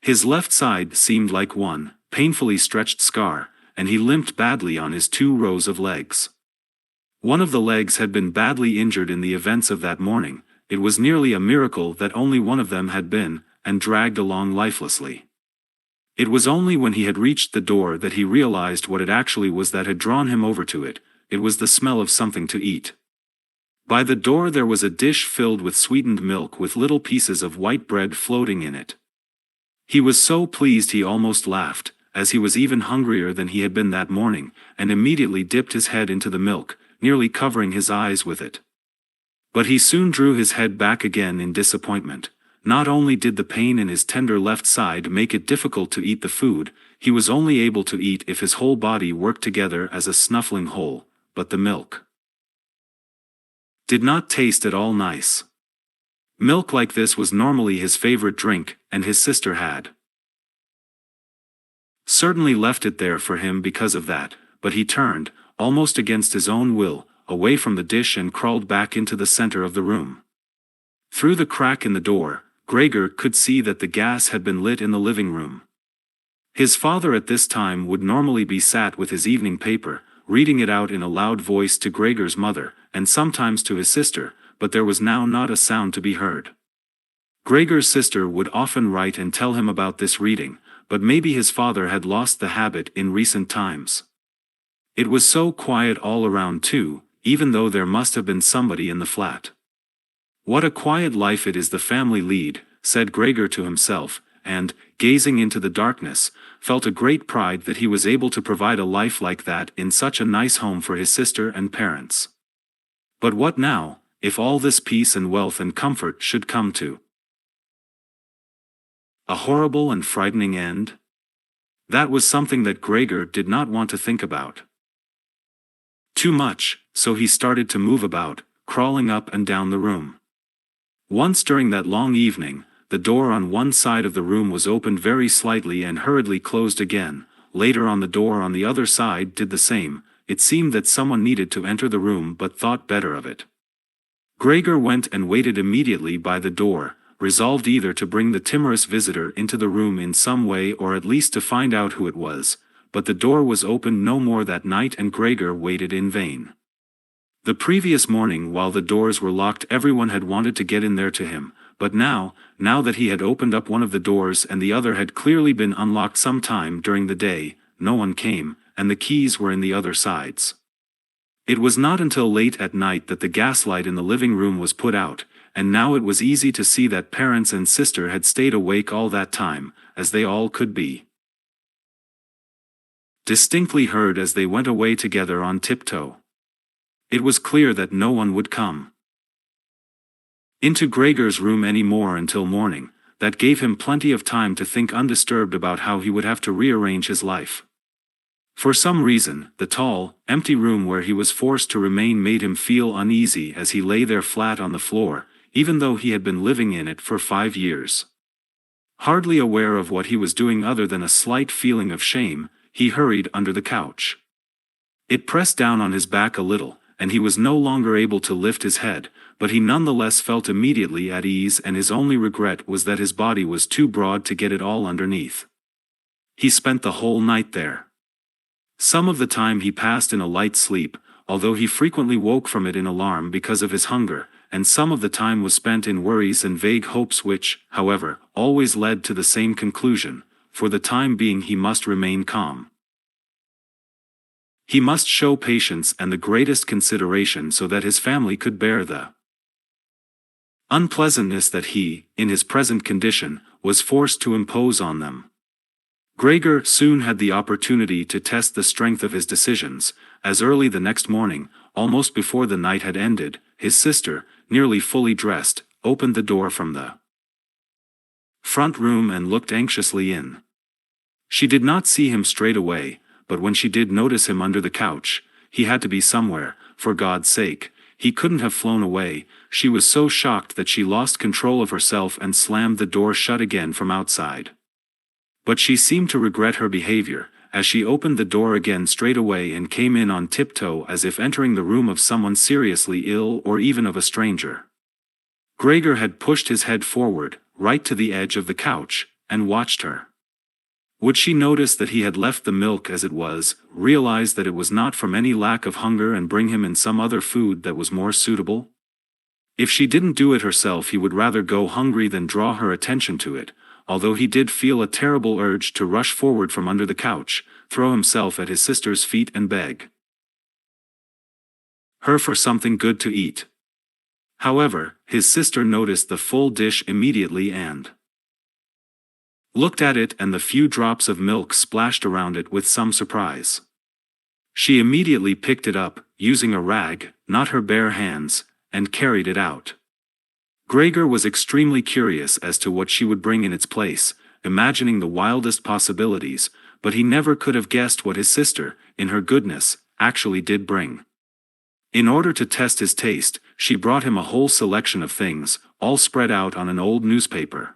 [SPEAKER 1] his left side seemed like one painfully stretched scar, and he limped badly on his 2 rows of legs. One of the legs had been badly injured in the events of that morning. It was nearly a miracle that only one of them had been, and dragged along lifelessly. It was only when he had reached the door that he realized what it actually was that had drawn him over to it. It was the smell of something to eat. By the door there was a dish filled with sweetened milk with little pieces of white bread floating in it. He was so pleased he almost laughed, as he was even hungrier than he had been that morning, and immediately dipped his head into the milk, nearly covering his eyes with it. But he soon drew his head back again in disappointment. Not only did the pain in his tender left side make it difficult to eat the food, he was only able to eat if his whole body worked together as a snuffling whole, but the milk did not taste at all nice. Milk like this was normally his favorite drink, and his sister had certainly left it there for him because of that, but he turned, almost against his own will, away from the dish and crawled back into the center of the room. Through the crack in the door, Gregor could see that the gas had been lit in the living room. His father at this time would normally be sat with his evening paper, reading it out in a loud voice to Gregor's mother, and sometimes to his sister, but there was now not a sound to be heard. Gregor's sister would often write and tell him about this reading, but maybe his father had lost the habit in recent times. It was so quiet all around too, even though there must have been somebody in the flat. What a quiet life it is the family lead, said Gregor to himself, and, gazing into the darkness, felt a great pride that he was able to provide a life like that in such a nice home for his sister and parents. But what now, if all this peace and wealth and comfort should come to a horrible and frightening end? That was something that Gregor did not want to think about too much, so he started to move about, crawling up and down the room. Once during that long evening, the door on one side of the room was opened very slightly and hurriedly closed again. Later on the door on the other side did the same. It seemed that someone needed to enter the room but thought better of it. Gregor went and waited immediately by the door, resolved either to bring the timorous visitor into the room in some way or at least to find out who it was, but the door was opened no more that night and Gregor waited in vain. The previous morning while the doors were locked everyone had wanted to get in there to him, but now that he had opened up one of the doors and the other had clearly been unlocked some time during the day, no one came, and the keys were in the other sides. It was not until late at night that the gaslight in the living room was put out, and now it was easy to see that parents and sister had stayed awake all that time, as they all could be distinctly heard as they went away together on tiptoe. It was clear that no one would come into Gregor's room any more until morning. That gave him plenty of time to think undisturbed about how he would have to rearrange his life. For some reason, the tall, empty room where he was forced to remain made him feel uneasy as he lay there flat on the floor, even though he had been living in it for 5 years. Hardly aware of what he was doing other than a slight feeling of shame, he hurried under the couch. It pressed down on his back a little, and he was no longer able to lift his head, but he nonetheless felt immediately at ease, and his only regret was that his body was too broad to get it all underneath. He spent the whole night there. Some of the time he passed in a light sleep, although he frequently woke from it in alarm because of his hunger, and some of the time was spent in worries and vague hopes which, however, always led to the same conclusion: for the time being he must remain calm. He must show patience and the greatest consideration so that his family could bear the unpleasantness that he, in his present condition, was forced to impose on them. Gregor soon had the opportunity to test the strength of his decisions, as early the next morning, almost before the night had ended, his sister, nearly fully dressed, opened the door from the front room and looked anxiously in. She did not see him straight away, but when she did notice him under the couch, he had to be somewhere, for God's sake, he couldn't have flown away. She was so shocked that she lost control of herself and slammed the door shut again from outside. But she seemed to regret her behavior, as she opened the door again straight away and came in on tiptoe as if entering the room of someone seriously ill or even of a stranger. Gregor had pushed his head forward, right to the edge of the couch, and watched her. Would she notice that he had left the milk as it was, realize that it was not from any lack of hunger, and bring him in some other food that was more suitable? If she didn't do it herself, he would rather go hungry than draw her attention to it, although he did feel a terrible urge to rush forward from under the couch, throw himself at his sister's feet and beg her for something good to eat. However, his sister noticed the full dish immediately and looked at it and the few drops of milk splashed around it with some surprise. She immediately picked it up, using a rag, not her bare hands, and carried it out. Gregor was extremely curious as to what she would bring in its place, imagining the wildest possibilities, but he never could have guessed what his sister, in her goodness, actually did bring. In order to test his taste, she brought him a whole selection of things, all spread out on an old newspaper.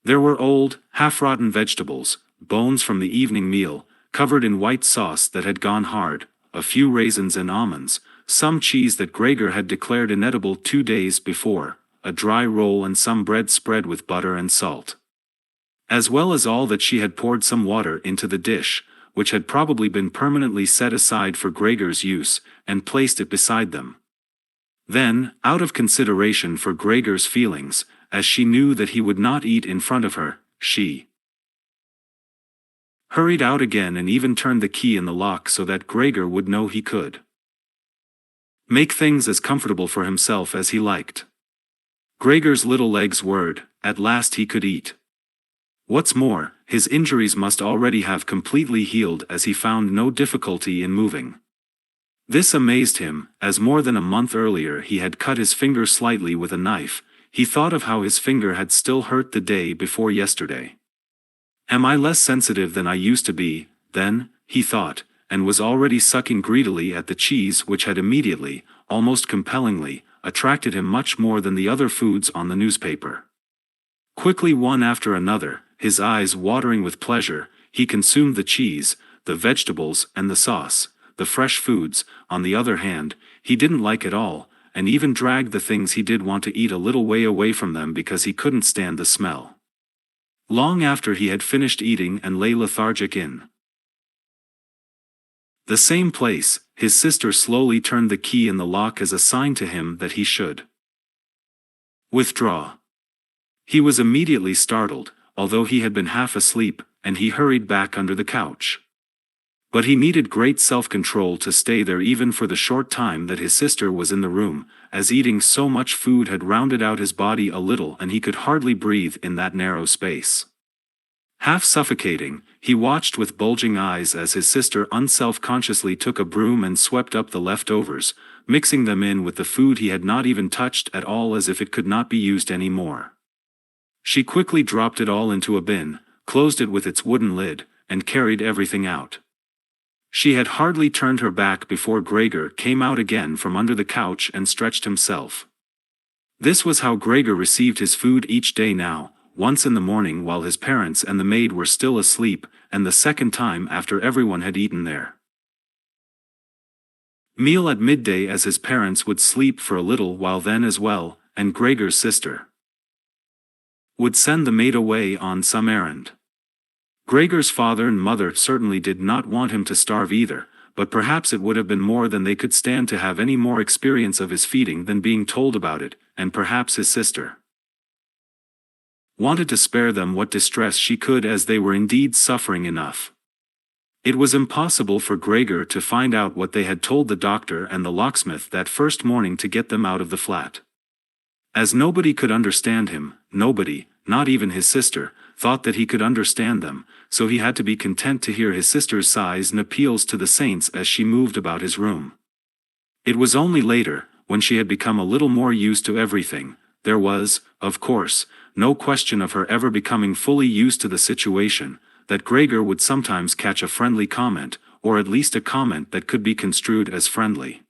[SPEAKER 1] There were old, half-rotten vegetables, bones from the evening meal, covered in white sauce that had gone hard, a few raisins and almonds, some cheese that Gregor had declared inedible 2 days before, a dry roll and some bread spread with butter and salt. As well as all that, she had poured some water into the dish, which had probably been permanently set aside for Gregor's use, and placed it beside them. Then, out of consideration for Gregor's feelings, as she knew that he would not eat in front of her, she hurried out again and even turned the key in the lock so that Gregor would know he could make things as comfortable for himself as he liked. Gregor's little legs whirred. At last he could eat. What's more, his injuries must already have completely healed, as he found no difficulty in moving. This amazed him, as more than a month earlier he had cut his finger slightly with a knife. He thought of how his finger had still hurt the day before yesterday. Am I less sensitive than I used to be, then? He thought, and was already sucking greedily at the cheese which had immediately, almost compellingly, attracted him much more than the other foods on the newspaper. Quickly, one after another, his eyes watering with pleasure, he consumed the cheese, the vegetables and the sauce. The fresh foods, on the other hand, he didn't like at all, and even dragged the things he did want to eat a little way away from them because he couldn't stand the smell. Long after he had finished eating and lay lethargic in the same place, his sister slowly turned the key in the lock as a sign to him that he should withdraw. He was immediately startled, although he had been half asleep, and he hurried back under the couch. But he needed great self-control to stay there even for the short time that his sister was in the room, as eating so much food had rounded out his body a little and he could hardly breathe in that narrow space. Half suffocating, he watched with bulging eyes as his sister unself-consciously took a broom and swept up the leftovers, mixing them in with the food he had not even touched at all as if it could not be used any more. She quickly dropped it all into a bin, closed it with its wooden lid, and carried everything out. She had hardly turned her back before Gregor came out again from under the couch and stretched himself. This was how Gregor received his food each day now, once in the morning while his parents and the maid were still asleep, and the second time after everyone had eaten their meal at midday as his parents would sleep for a little while then as well, and Gregor's sister would send the maid away on some errand. Gregor's father and mother certainly did not want him to starve either, but perhaps it would have been more than they could stand to have any more experience of his feeding than being told about it, and perhaps his sister wanted to spare them what distress she could as they were indeed suffering enough. It was impossible for Gregor to find out what they had told the doctor and the locksmith that first morning to get them out of the flat. As nobody could understand him, nobody, not even his sister, thought that he could understand them, so he had to be content to hear his sister's sighs and appeals to the saints as she moved about his room. It was only later, when she had become a little more used to everything, there was, of course, no question of her ever becoming fully used to the situation, that Gregor would sometimes catch a friendly comment, or at least a comment that could be construed as friendly.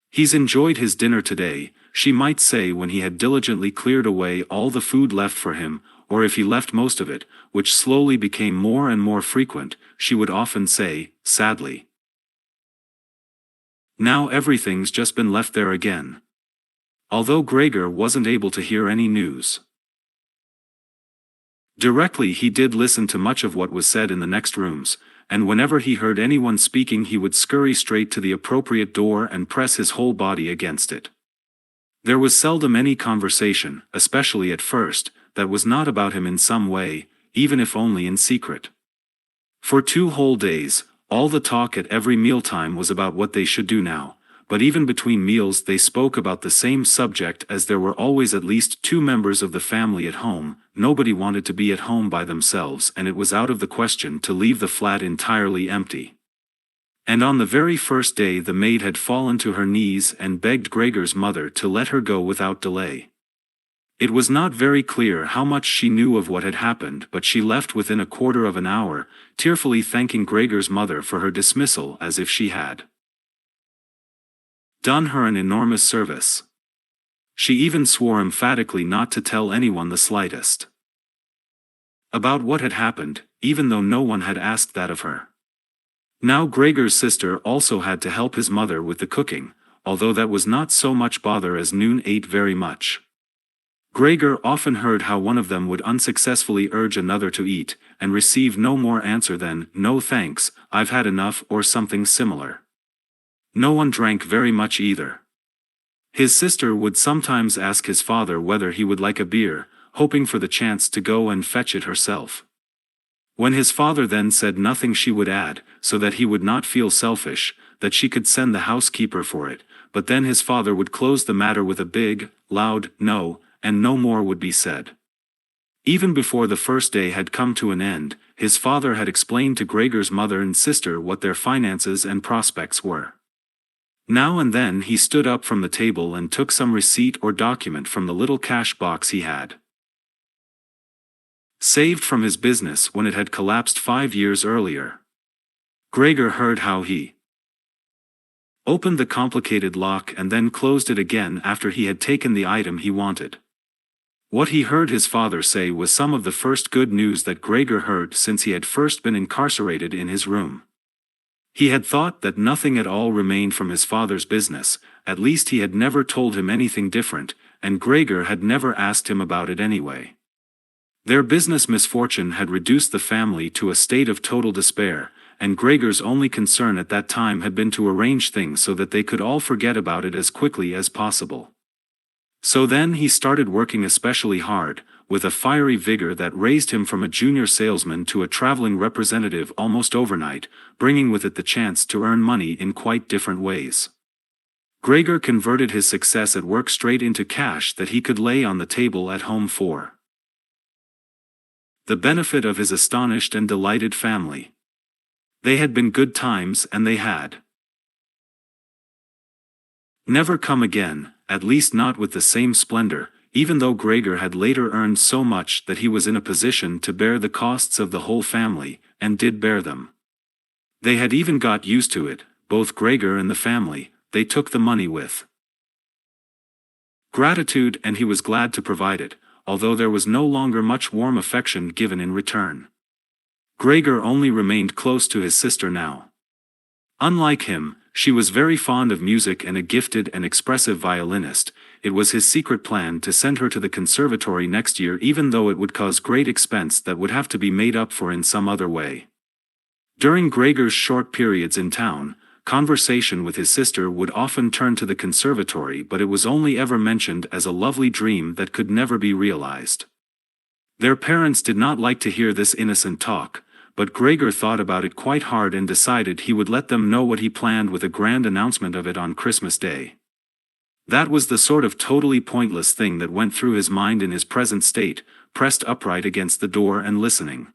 [SPEAKER 1] "He's enjoyed his dinner today," she might say when he had diligently cleared away all the food left for him, or if he left most of it, which slowly became more and more frequent, she would often say, sadly, "Now everything's just been left there again." Although Gregor wasn't able to hear any news directly, he did listen to much of what was said in the next rooms, and whenever he heard anyone speaking he would scurry straight to the appropriate door and press his whole body against it. There was seldom any conversation, especially at first, that was not about him in some way, even if only in secret. For 2 whole days, all the talk at every mealtime was about what they should do now, but even between meals they spoke about the same subject as there were always at least 2 members of the family at home. Nobody wanted to be at home by themselves and it was out of the question to leave the flat entirely empty. And on the very first day the maid had fallen to her knees and begged Gregor's mother to let her go without delay. It was not very clear how much she knew of what had happened, but she left within a quarter of an hour, tearfully thanking Gregor's mother for her dismissal as if she had done her an enormous service. She even swore emphatically not to tell anyone the slightest about what had happened, even though no one had asked that of her. Now Gregor's sister also had to help his mother with the cooking, although that was not so much bother as Noon ate very much. Gregor often heard how one of them would unsuccessfully urge another to eat, and receive no more answer than, "No thanks, I've had enough," or something similar. No one drank very much either. His sister would sometimes ask his father whether he would like a beer, hoping for the chance to go and fetch it herself. When his father then said nothing she would add, so that he would not feel selfish, that she could send the housekeeper for it, but then his father would close the matter with a big, loud no, and no more would be said. Even before the first day had come to an end, his father had explained to Gregor's mother and sister what their finances and prospects were. Now and then he stood up from the table and took some receipt or document from the little cash box he had saved from his business when it had collapsed 5 years earlier. Gregor heard how he opened the complicated lock and then closed it again after he had taken the item he wanted. What he heard his father say was some of the first good news that Gregor heard since he had first been incarcerated in his room. He had thought that nothing at all remained from his father's business, at least he had never told him anything different, and Gregor had never asked him about it anyway. Their business misfortune had reduced the family to a state of total despair, and Gregor's only concern at that time had been to arrange things so that they could all forget about it as quickly as possible. So then he started working especially hard, with a fiery vigor that raised him from a junior salesman to a traveling representative almost overnight, bringing with it the chance to earn money in quite different ways. Gregor converted his success at work straight into cash that he could lay on the table at home for The benefit of his astonished and delighted family. They had been good times and they had never come again, at least not with the same splendor, even though Gregor had later earned so much that he was in a position to bear the costs of the whole family, and did bear them. They had even got used to it, both Gregor and the family. They took the money with gratitude, and he was glad to provide it, although there was no longer much warm affection given in return. Gregor only remained close to his sister now. Unlike him, she was very fond of music and a gifted and expressive violinist. It was his secret plan to send her to the conservatory next year, even though it would cause great expense that would have to be made up for in some other way. During Gregor's short periods in town, conversation with his sister would often turn to the conservatory, but it was only ever mentioned as a lovely dream that could never be realized. Their parents did not like to hear this innocent talk, but Gregor thought about it quite hard and decided he would let them know what he planned with a grand announcement of it on Christmas Day. That was the sort of totally pointless thing that went through his mind in his present state, pressed upright against the door and listening.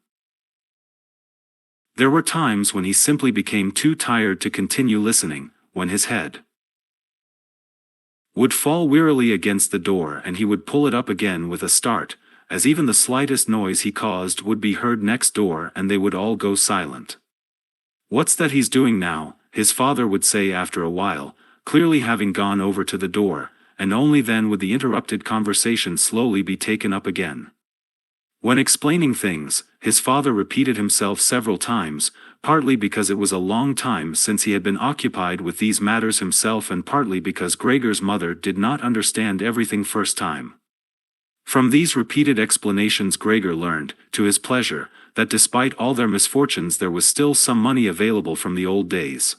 [SPEAKER 1] There were times when he simply became too tired to continue listening, when his head would fall wearily against the door and he would pull it up again with a start, as even the slightest noise he caused would be heard next door and they would all go silent. "What's that he's doing now?" his father would say after a while, clearly having gone over to the door, and only then would the interrupted conversation slowly be taken up again. When explaining things, his father repeated himself several times, partly because it was a long time since he had been occupied with these matters himself and partly because Gregor's mother did not understand everything first time. From these repeated explanations Gregor learned, to his pleasure, that despite all their misfortunes there was still some money available from the old days.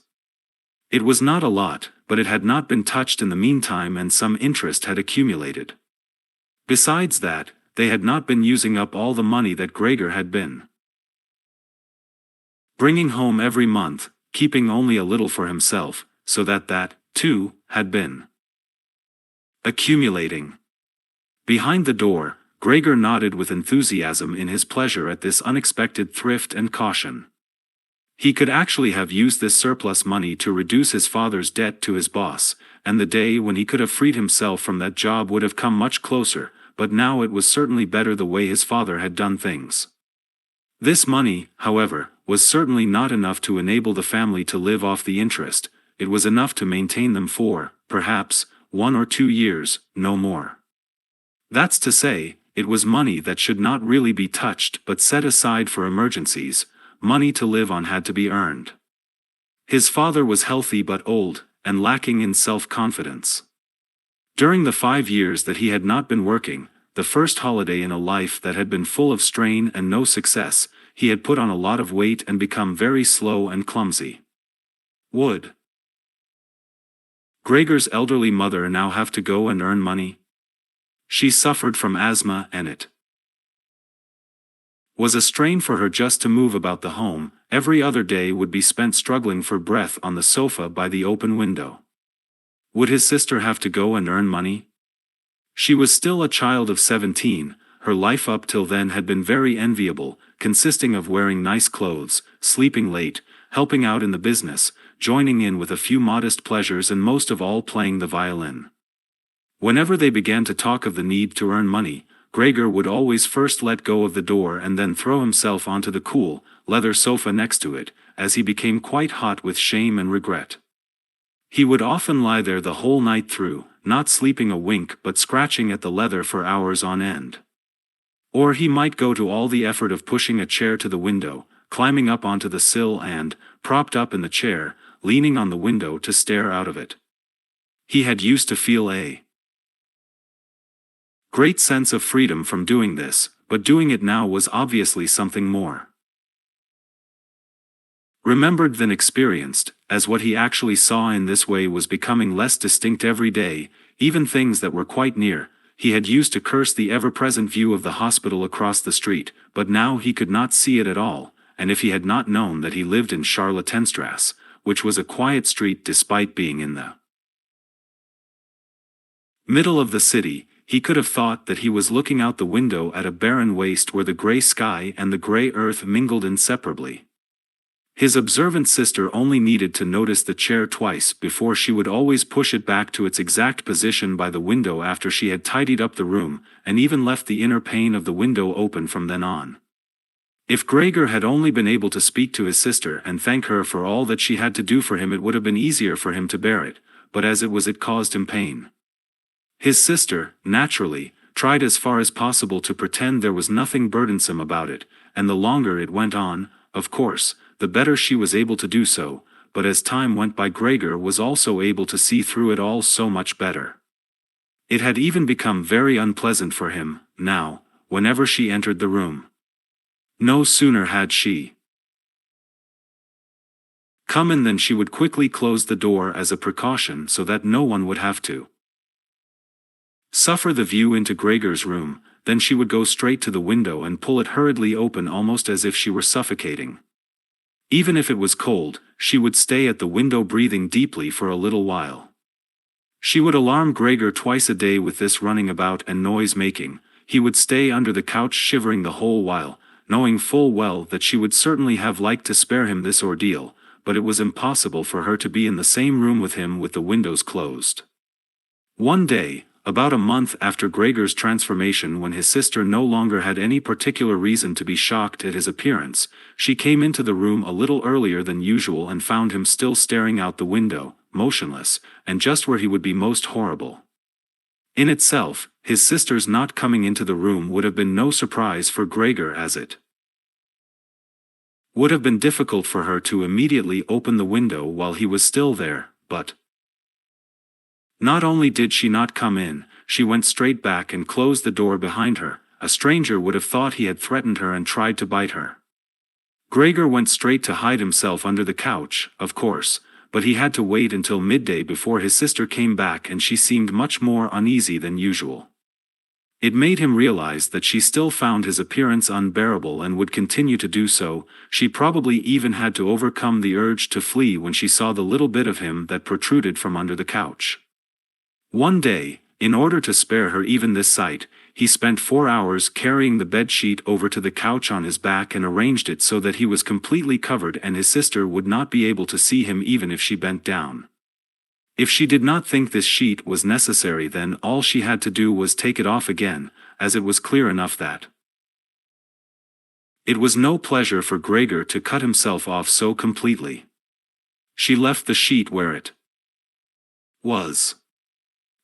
[SPEAKER 1] It was not a lot, but it had not been touched in the meantime and some interest had accumulated. Besides that, they had not been using up all the money that Gregor had been bringing home every month, keeping only a little for himself, so that, too, had been accumulating. Behind the door, Gregor nodded with enthusiasm in his pleasure at this unexpected thrift and caution. He could actually have used this surplus money to reduce his father's debt to his boss, and the day when he could have freed himself from that job would have come much closer, but now it was certainly better the way his father had done things. This money, however, was certainly not enough to enable the family to live off the interest. It was enough to maintain them for, perhaps, 1 or 2 years, no more. That's to say, it was money that should not really be touched but set aside for emergencies. Money to live on had to be earned. His father was healthy but old, and lacking in self-confidence. During the 5 years that he had not been working, the first holiday in a life that had been full of strain and no success, he had put on a lot of weight and become very slow and clumsy. Would Gregor's elderly mother now have to go and earn money? She suffered from asthma and it was a strain for her just to move about the home. Every other day would be spent struggling for breath on the sofa by the open window. Would his sister have to go and earn money? She was still a child of 17, her life up till then had been very enviable, consisting of wearing nice clothes, sleeping late, helping out in the business, joining in with a few modest pleasures and most of all playing the violin. Whenever they began to talk of the need to earn money, Gregor would always first let go of the door and then throw himself onto the cool, leather sofa next to it, as he became quite hot with shame and regret. He would often lie there the whole night through, not sleeping a wink but scratching at the leather for hours on end. Or he might go to all the effort of pushing a chair to the window, climbing up onto the sill and, propped up in the chair, leaning on the window to stare out of it. He had used to feel a great sense of freedom from doing this, but doing it now was obviously something more remembered than experienced, as what he actually saw in this way was becoming less distinct every day, even things that were quite near. He had used to curse the ever-present view of the hospital across the street, but now he could not see it at all, and if he had not known that he lived in Charlottenstrasse, which was a quiet street despite being in the middle of the city, he could have thought that he was looking out the window at a barren waste where the gray sky and the gray earth mingled inseparably. His observant sister only needed to notice the chair twice before she would always push it back to its exact position by the window after she had tidied up the room, and even left the inner pane of the window open from then on. If Gregor had only been able to speak to his sister and thank her for all that she had to do for him, it would have been easier for him to bear it, but as it was, it caused him pain. His sister, naturally, tried as far as possible to pretend there was nothing burdensome about it, and the longer it went on, of course, the better she was able to do so, but as time went by, Gregor was also able to see through it all so much better. It had even become very unpleasant for him, now, whenever she entered the room. No sooner had she come in than she would quickly close the door as a precaution so that no one would have to suffer the view into Gregor's room. Then she would go straight to the window and pull it hurriedly open, almost as if she were suffocating. Even if it was cold, she would stay at the window breathing deeply for a little while. She would alarm Gregor twice a day with this running about and noise making. He would stay under the couch shivering the whole while, knowing full well that she would certainly have liked to spare him this ordeal, but it was impossible for her to be in the same room with him with the windows closed. One day, about a month after Gregor's transformation, when his sister no longer had any particular reason to be shocked at his appearance, she came into the room a little earlier than usual and found him still staring out the window, motionless, and just where he would be most horrible. In itself, his sister's not coming into the room would have been no surprise for Gregor, as it would have been difficult for her to immediately open the window while he was still there, but not only did she not come in, she went straight back and closed the door behind her. A stranger would have thought he had threatened her and tried to bite her. Gregor went straight to hide himself under the couch, of course, but he had to wait until midday before his sister came back, and she seemed much more uneasy than usual. It made him realize that she still found his appearance unbearable and would continue to do so. She probably even had to overcome the urge to flee when she saw the little bit of him that protruded from under the couch. One day, in order to spare her even this sight, he spent 4 hours carrying the bed sheet over to the couch on his back and arranged it so that he was completely covered and his sister would not be able to see him even if she bent down. If she did not think this sheet was necessary, then all she had to do was take it off again, as it was clear enough that it was no pleasure for Gregor to cut himself off so completely. She left the sheet where it was.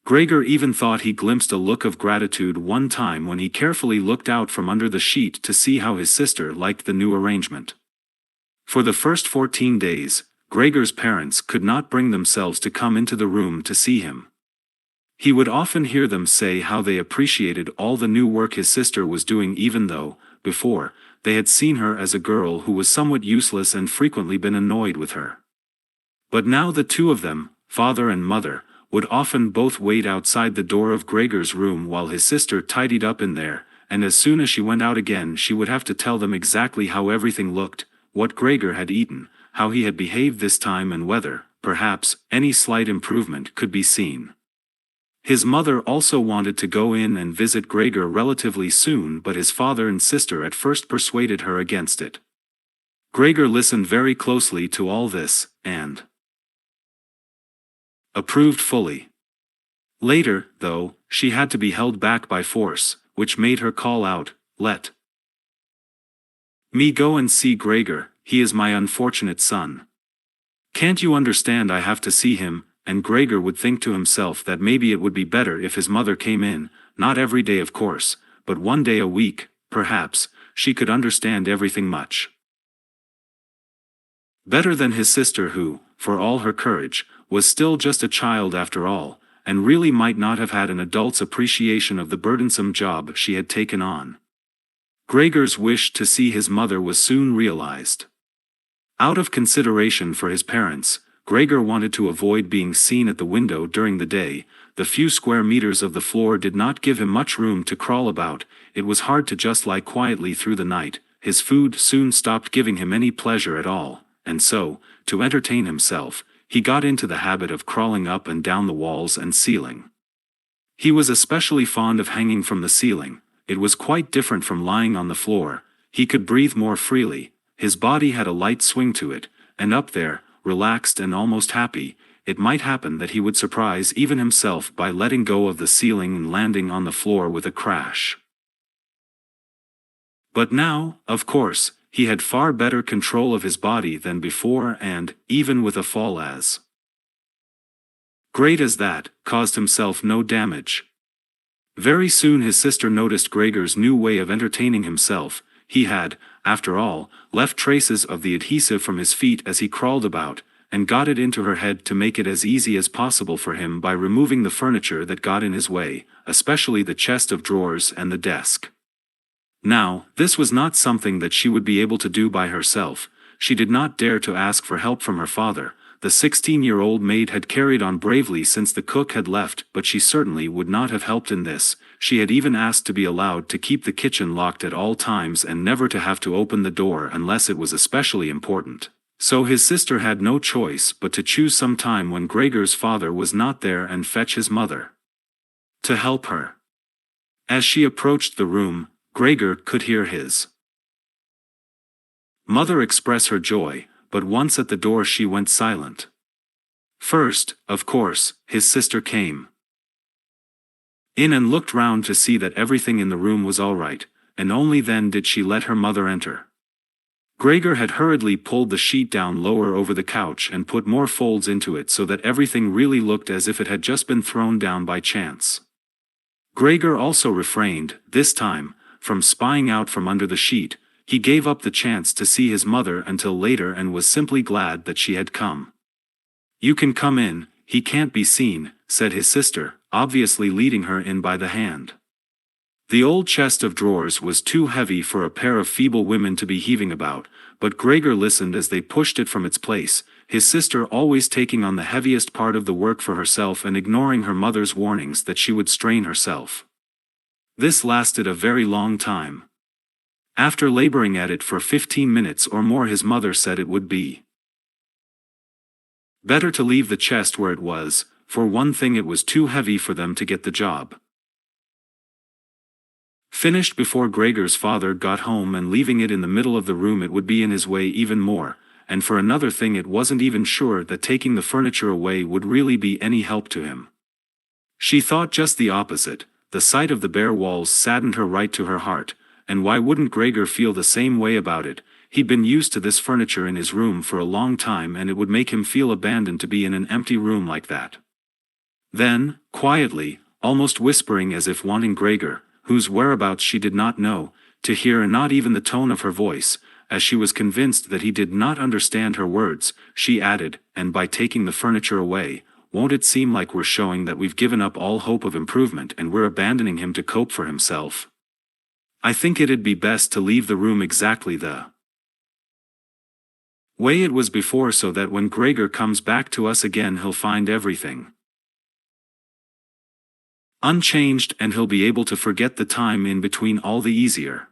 [SPEAKER 1] Gregor even thought he glimpsed a look of gratitude one time when he carefully looked out from under the sheet to see how his sister liked the new arrangement. For the first 14 days, Gregor's parents could not bring themselves to come into the room to see him. He would often hear them say how they appreciated all the new work his sister was doing, even though, before, they had seen her as a girl who was somewhat useless and frequently been annoyed with her. But now the two of them, father and mother, would often both wait outside the door of Gregor's room while his sister tidied up in there, and as soon as she went out again she would have to tell them exactly how everything looked, what Gregor had eaten, how he had behaved this time, and whether, perhaps, any slight improvement could be seen. His mother also wanted to go in and visit Gregor relatively soon, but his father and sister at first persuaded her against it. Gregor listened very closely to all this, and approved fully. Later, though, she had to be held back by force, which made her call out, "Let me go and see Gregor, he is my unfortunate son. Can't you understand I have to see him?" And Gregor would think to himself that maybe it would be better if his mother came in, not every day of course, but one day a week, perhaps. She could understand everything much better than his sister, who, for all her courage, was still just a child after all, and really might not have had an adult's appreciation of the burdensome job she had taken on. Gregor's wish to see his mother was soon realized. Out of consideration for his parents, Gregor wanted to avoid being seen at the window during the day. The few square meters of the floor did not give him much room to crawl about. It was hard to just lie quietly through the night. His food soon stopped giving him any pleasure at all, and so, to entertain himself, he got into the habit of crawling up and down the walls and ceiling. He was especially fond of hanging from the ceiling. It was quite different from lying on the floor. He could breathe more freely, his body had a light swing to it, and up there, relaxed and almost happy, it might happen that he would surprise even himself by letting go of the ceiling and landing on the floor with a crash. But now, of course, he had far better control of his body than before and, even with a fall as great as that, caused himself no damage. Very soon his sister noticed Gregor's new way of entertaining himself. He had, after all, left traces of the adhesive from his feet as he crawled about, and got it into her head to make it as easy as possible for him by removing the furniture that got in his way, especially the chest of drawers and the desk. Now, this was not something that she would be able to do by herself. She did not dare to ask for help from her father. The 16-year-old maid had carried on bravely since the cook had left, but she certainly would not have helped in this. She had even asked to be allowed to keep the kitchen locked at all times and never to have to open the door unless it was especially important. So his sister had no choice but to choose some time when Gregor's father was not there and fetch his mother to help her. As she approached the room, Gregor could hear his mother express her joy, but once at the door she went silent. First, of course, his sister came in and looked round to see that everything in the room was all right, and only then did she let her mother enter. Gregor had hurriedly pulled the sheet down lower over the couch and put more folds into it so that everything really looked as if it had just been thrown down by chance. Gregor also refrained, this time, from spying out from under the sheet. He gave up the chance to see his mother until later and was simply glad that she had come. "You can come in, he can't be seen," said his sister, obviously leading her in by the hand. The old chest of drawers was too heavy for a pair of feeble women to be heaving about, but Gregor listened as they pushed it from its place, his sister always taking on the heaviest part of the work for herself and ignoring her mother's warnings that she would strain herself. This lasted a very long time. After laboring at it for 15 minutes or more, his mother said it would be better to leave the chest where it was. For one thing, it was too heavy for them to get the job finished before Gregor's father got home, and leaving it in the middle of the room it would be in his way even more, and for another thing, it wasn't even sure that taking the furniture away would really be any help to him. She thought just the opposite. The sight of the bare walls saddened her right to her heart, and why wouldn't Gregor feel the same way about it? He'd been used to this furniture in his room for a long time, and it would make him feel abandoned to be in an empty room like that. Then, quietly, almost whispering as if wanting Gregor, whose whereabouts she did not know, to hear, and not even the tone of her voice, as she was convinced that he did not understand her words, she added, "And by taking the furniture away, won't it seem like we're showing that we've given up all hope of improvement and we're abandoning him to cope for himself? I think it'd be best to leave the room exactly the way it was before, so that when Gregor comes back to us again he'll find everything unchanged, and he'll be able to forget the time in between all the easier."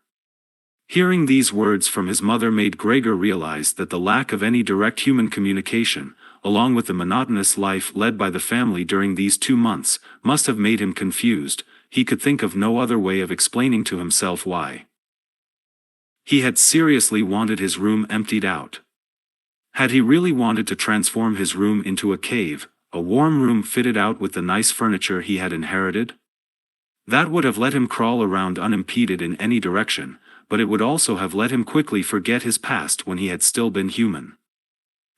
[SPEAKER 1] Hearing these words from his mother made Gregor realize that the lack of any direct human communication, along with the monotonous life led by the family during these 2 months, must have made him confused. He could think of no other way of explaining to himself why he had seriously wanted his room emptied out. Had he really wanted to transform his room into a cave, a warm room fitted out with the nice furniture he had inherited? That would have let him crawl around unimpeded in any direction, but it would also have let him quickly forget his past when he had still been human.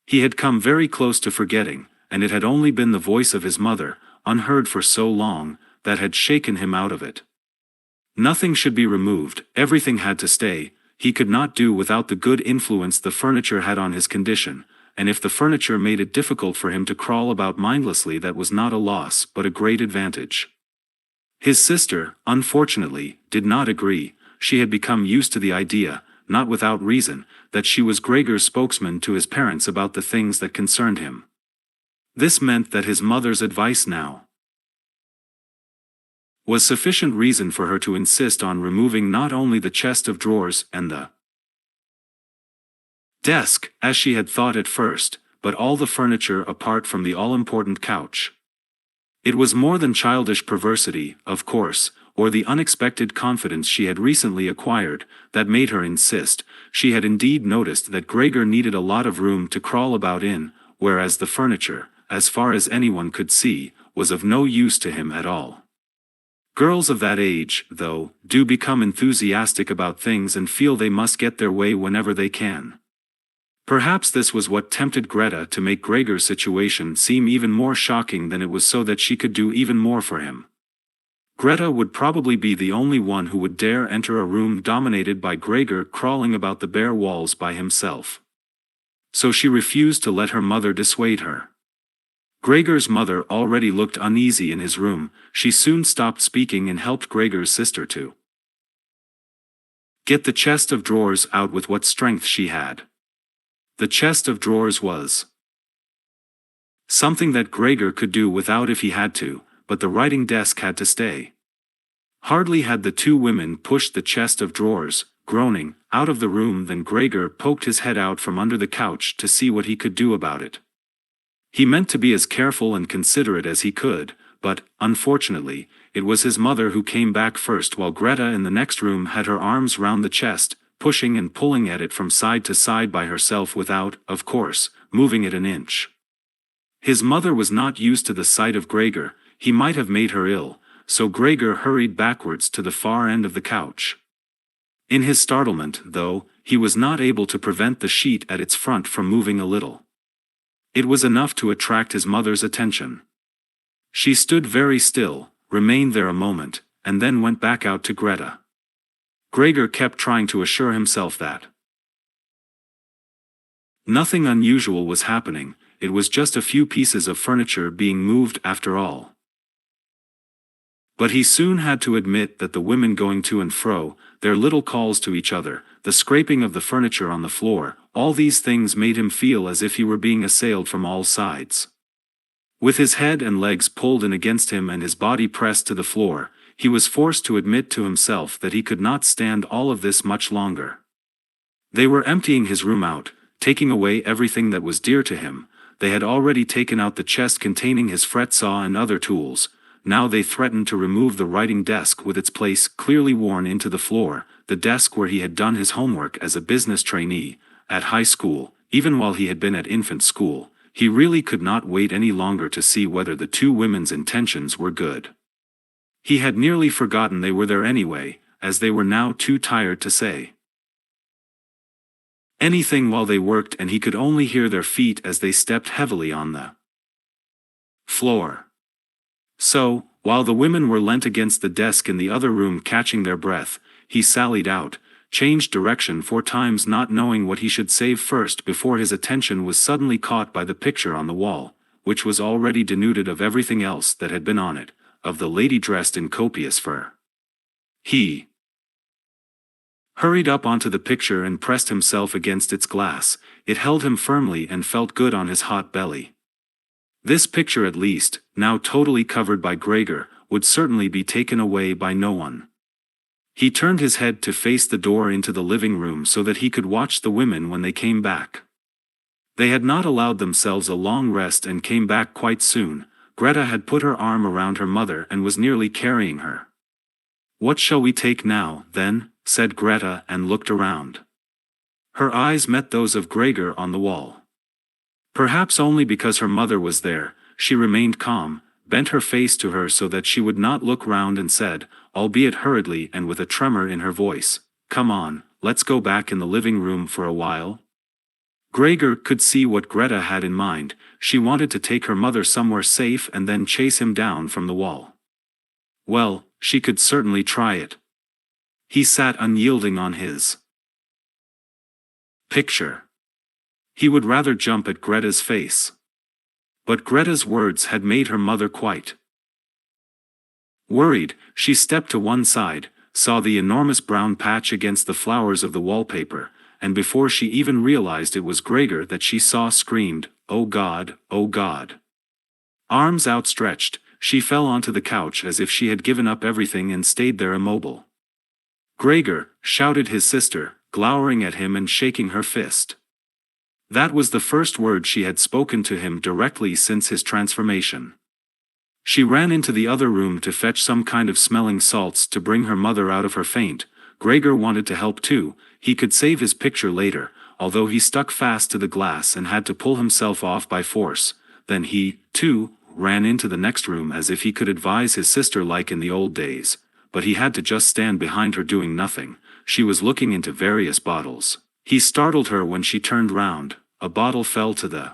[SPEAKER 1] He had come very close to forgetting, and it had only been the voice of his mother, unheard for so long, that had shaken him out of it. Nothing should be removed, everything had to stay. He could not do without the good influence the furniture had on his condition, and if the furniture made it difficult for him to crawl about mindlessly, that was not a loss but a great advantage. His sister, unfortunately, did not agree. She had become used to the idea, not without reason, that she was Gregor's spokesman to his parents about the things that concerned him. This meant that his mother's advice now was sufficient reason for her to insist on removing not only the chest of drawers and the desk, as she had thought at first, but all the furniture apart from the all-important couch. It was more than childish perversity, of course, or the unexpected confidence she had recently acquired, that made her insist. She had indeed noticed that Gregor needed a lot of room to crawl about in, whereas the furniture, as far as anyone could see, was of no use to him at all. Girls of that age, though, do become enthusiastic about things and feel they must get their way whenever they can. Perhaps this was what tempted Greta to make Gregor's situation seem even more shocking than it was, so that she could do even more for him. Greta would probably be the only one who would dare enter a room dominated by Gregor crawling about the bare walls by himself. So she refused to let her mother dissuade her. Gregor's mother already looked uneasy in his room. She soon stopped speaking and helped Gregor's sister to get the chest of drawers out with what strength she had. The chest of drawers was something that Gregor could do without if he had to, but the writing desk had to stay. Hardly had the two women pushed the chest of drawers, groaning, out of the room than Gregor poked his head out from under the couch to see what he could do about it. He meant to be as careful and considerate as he could, but, unfortunately, it was his mother who came back first, while Greta in the next room had her arms round the chest, pushing and pulling at it from side to side by herself without, of course, moving it an inch. His mother was not used to the sight of Gregor. He might have made her ill, so Gregor hurried backwards to the far end of the couch. In his startlement, though, he was not able to prevent the sheet at its front from moving a little. It was enough to attract his mother's attention. She stood very still, remained there a moment, and then went back out to Greta. Gregor kept trying to assure himself that nothing unusual was happening. It was just a few pieces of furniture being moved after all. But he soon had to admit that the women going to and fro, their little calls to each other, the scraping of the furniture on the floor, all these things made him feel as if he were being assailed from all sides. With his head and legs pulled in against him and his body pressed to the floor, he was forced to admit to himself that he could not stand all of this much longer. They were emptying his room out, taking away everything that was dear to him. They had already taken out the chest containing his fret saw and other tools. Now they threatened to remove the writing desk with its place clearly worn into the floor, the desk where he had done his homework as a business trainee, at high school, even while he had been at infant school. He really could not wait any longer to see whether the two women's intentions were good. He had nearly forgotten they were there anyway, as they were now too tired to say anything while they worked, and he could only hear their feet as they stepped heavily on the floor. So, while the women were leant against the desk in the other room catching their breath, he sallied out, changed direction 4 times, not knowing what he should save first, before his attention was suddenly caught by the picture on the wall, which was already denuded of everything else that had been on it, of the lady dressed in copious fur. He hurried up onto the picture and pressed himself against its glass. It held him firmly and felt good on his hot belly. This picture, at least, now totally covered by Gregor, would certainly be taken away by no one. He turned his head to face the door into the living room so that he could watch the women when they came back. They had not allowed themselves a long rest and came back quite soon. Greta had put her arm around her mother and was nearly carrying her. "What shall we take now, then?" said Greta, and looked around. Her eyes met those of Gregor on the wall. Perhaps only because her mother was there, she remained calm, bent her face to her so that she would not look round, and said, albeit hurriedly and with a tremor in her voice, "Come on, let's go back in the living room for a while." Gregor could see what Greta had in mind. She wanted to take her mother somewhere safe and then chase him down from the wall. Well, she could certainly try it. He sat unyielding on his picture. He would rather jump at Greta's face. But Greta's words had made her mother quite worried. She stepped to one side, saw the enormous brown patch against the flowers of the wallpaper, and before she even realized it was Gregor that she saw, screamed, "Oh God, oh God." Arms outstretched, she fell onto the couch as if she had given up everything and stayed there immobile. "Gregor," shouted his sister, glowering at him and shaking her fist. That was the first word she had spoken to him directly since his transformation. She ran into the other room to fetch some kind of smelling salts to bring her mother out of her faint. Gregor wanted to help too. He could save his picture later, although he stuck fast to the glass and had to pull himself off by force. Then he, too, ran into the next room as if he could advise his sister like in the old days, but he had to just stand behind her doing nothing. She was looking into various bottles. He startled her when she turned round. A bottle fell to the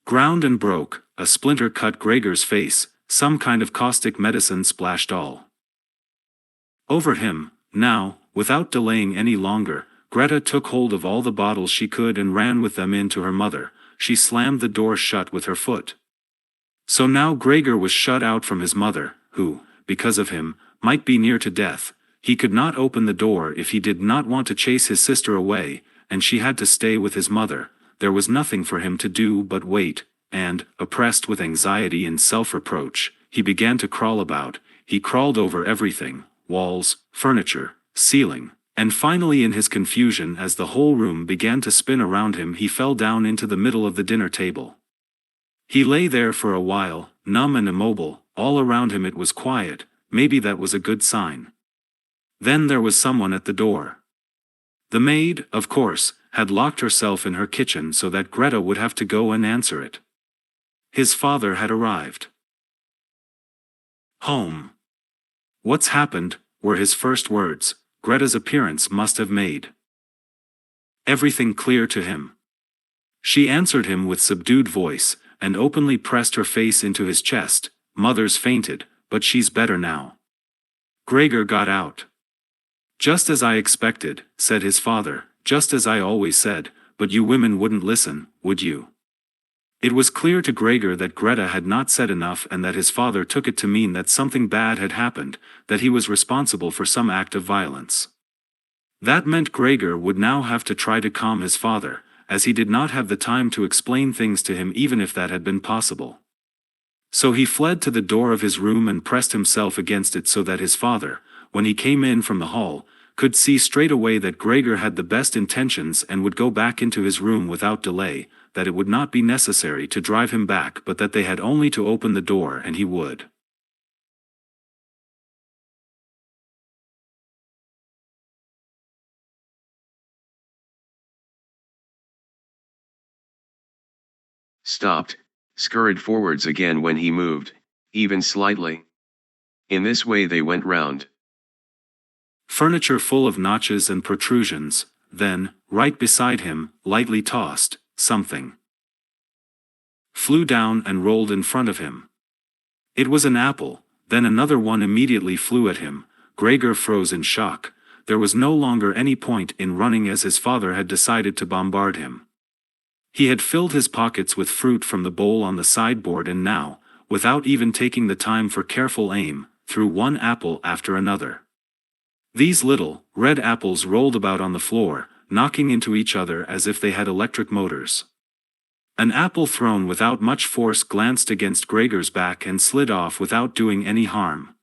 [SPEAKER 1] ground and broke. A splinter cut Gregor's face. Some kind of caustic medicine splashed all over him. Now, without delaying any longer, Greta took hold of all the bottles she could and ran with them in to her mother. She slammed the door shut with her foot. So now Gregor was shut out from his mother, who, because of him, might be near to death. He could not open the door if he did not want to chase his sister away, and she had to stay with his mother. There was nothing for him to do but wait, and, oppressed with anxiety and self-reproach, he began to crawl about. He crawled over everything, walls, furniture, ceiling, and finally in his confusion as the whole room began to spin around him he fell down into the middle of the dinner table. He lay there for a while, numb and immobile. All around him it was quiet. Maybe that was a good sign. Then there was someone at the door. The maid, of course, had locked herself in her kitchen so that Greta would have to go and answer it. His father had arrived home. "What's happened?" were his first words. Greta's appearance must have made everything clear to him. She answered him with subdued voice, and openly pressed her face into his chest. "Mother's fainted, but she's better now." Gregor got out. "Just as I expected," said his father, "just as I always said, but you women wouldn't listen, would you?" It was clear to Gregor that Greta had not said enough and that his father took it to mean that something bad had happened, that he was responsible for some act of violence. That meant Gregor would now have to try to calm his father, as he did not have the time to explain things to him even if that had been possible. So he fled to the door of his room and pressed himself against it so that his father, when he came in from the hall, could see straight away that Gregor had the best intentions and would go back into his room without delay, that it would not be necessary to drive him back but that they had only to open the door and he would.
[SPEAKER 2] Stopped, scurried forwards again when he moved, even slightly. In this way they went round.
[SPEAKER 1] Furniture full of notches and protrusions. Then, right beside him, lightly tossed, something flew down and rolled in front of him. It was an apple. Then another one immediately flew at him. Gregor froze in shock. There was no longer any point in running as his father had decided to bombard him. He had filled his pockets with fruit from the bowl on the sideboard and now, without even taking the time for careful aim, threw one apple after another. These little, red apples rolled about on the floor, knocking into each other as if they had electric motors. An apple thrown without much force glanced against Gregor's back and slid off without doing any harm.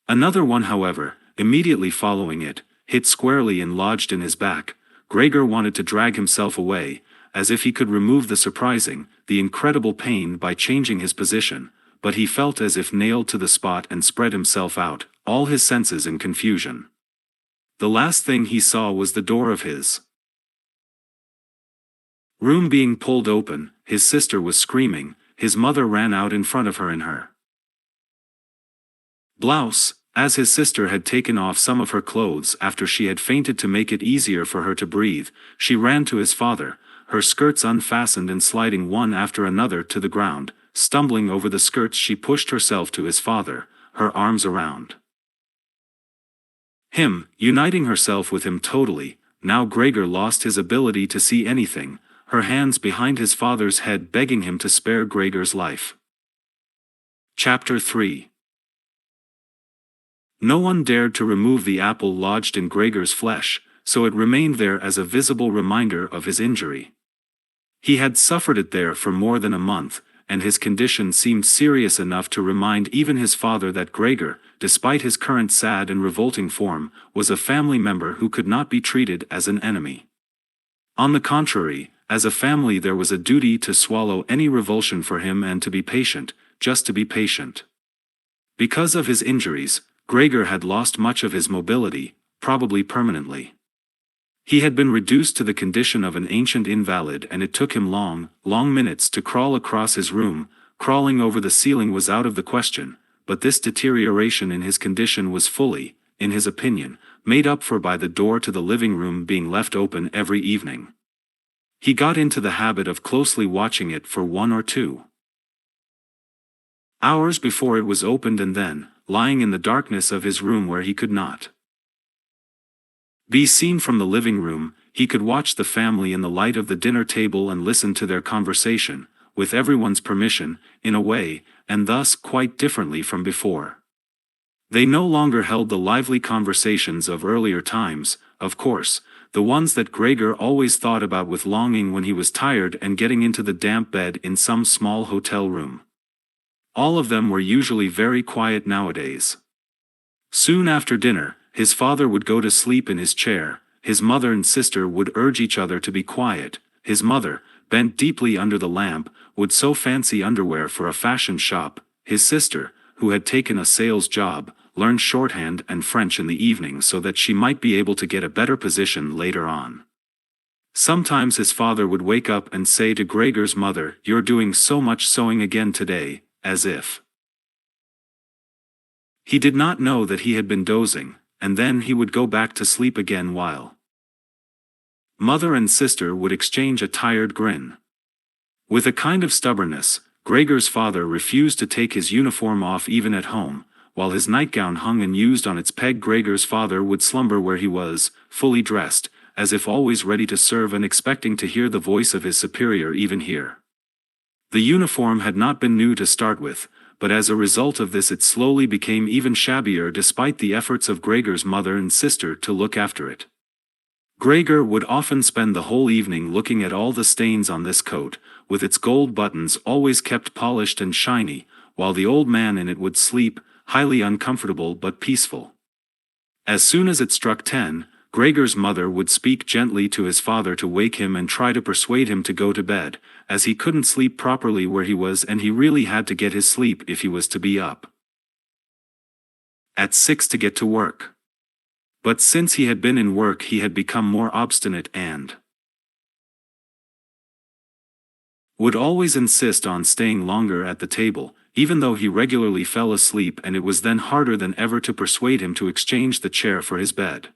[SPEAKER 1] Another one, however, immediately following it, hit squarely and lodged in his back. Gregor wanted to drag himself away, as if he could remove the surprising, the incredible pain by changing his position, but he felt as if nailed to the spot and spread himself out, all his senses in confusion. The last thing he saw was the door of his room being pulled open. His sister was screaming. His mother ran out in front of her in her blouse, as his sister had taken off some of her clothes after she had fainted to make it easier for her to breathe. She ran to his father, her skirts unfastened and sliding one after another to the ground. Stumbling over the skirts, she pushed herself to his father, her arms around him, uniting herself with him totally. Now Gregor lost his ability to see anything, her hands behind his father's head begging him to spare Gregor's life. Chapter 3. No one dared to remove the apple lodged in Gregor's flesh, so it remained there as a visible reminder of his injury. He had suffered it there for more than a month, and his condition seemed serious enough to remind even his father that Gregor, despite his current sad and revolting form, was a family member who could not be treated as an enemy. On the contrary, as a family there was a duty to swallow any revulsion for him and to be patient, just to be patient. Because of his injuries, Gregor had lost much of his mobility, probably permanently. He had been reduced to the condition of an ancient invalid, and it took him long minutes to crawl across his room. Crawling over the ceiling was out of the question, but this deterioration in his condition was fully, in his opinion, made up for by the door to the living room being left open every evening. He got into the habit of closely watching it for 1 or 2 hours before it was opened, and then, lying in the darkness of his room where he could not be seen from the living room, he could watch the family in the light of the dinner table and listen to their conversation, with everyone's permission, in a way, and thus quite differently from before. They no longer held the lively conversations of earlier times, of course, the ones that Gregor always thought about with longing when he was tired and getting into the damp bed in some small hotel room. All of them were usually very quiet nowadays. Soon after dinner, his father would go to sleep in his chair, his mother and sister would urge each other to be quiet. His mother, bent deeply under the lamp, would sew fancy underwear for a fashion shop. His sister, who had taken a sales job, learned shorthand and French in the evening so that she might be able to get a better position later on. Sometimes his father would wake up and say to Gregor's mother, "You're doing so much sewing again today," as if he did not know that he had been dozing, and then he would go back to sleep again while mother and sister would exchange a tired grin. With a kind of stubbornness, Gregor's father refused to take his uniform off even at home. While his nightgown hung unused on its peg, Gregor's father would slumber where he was, fully dressed, as if always ready to serve and expecting to hear the voice of his superior even here. The uniform had not been new to start with, but as a result of this it slowly became even shabbier despite the efforts of Gregor's mother and sister to look after it. Gregor would often spend the whole evening looking at all the stains on this coat, with its gold buttons always kept polished and shiny, while the old man in it would sleep, highly uncomfortable but peaceful. As soon as it struck 10, Gregor's mother would speak gently to his father to wake him and try to persuade him to go to bed, as he couldn't sleep properly where he was and he really had to get his sleep if he was to be up at 6 to get to work. But since he had been in work he had become more obstinate and would always insist on staying longer at the table, even though he regularly fell asleep, and it was then harder than ever to persuade him to exchange the chair for his bed.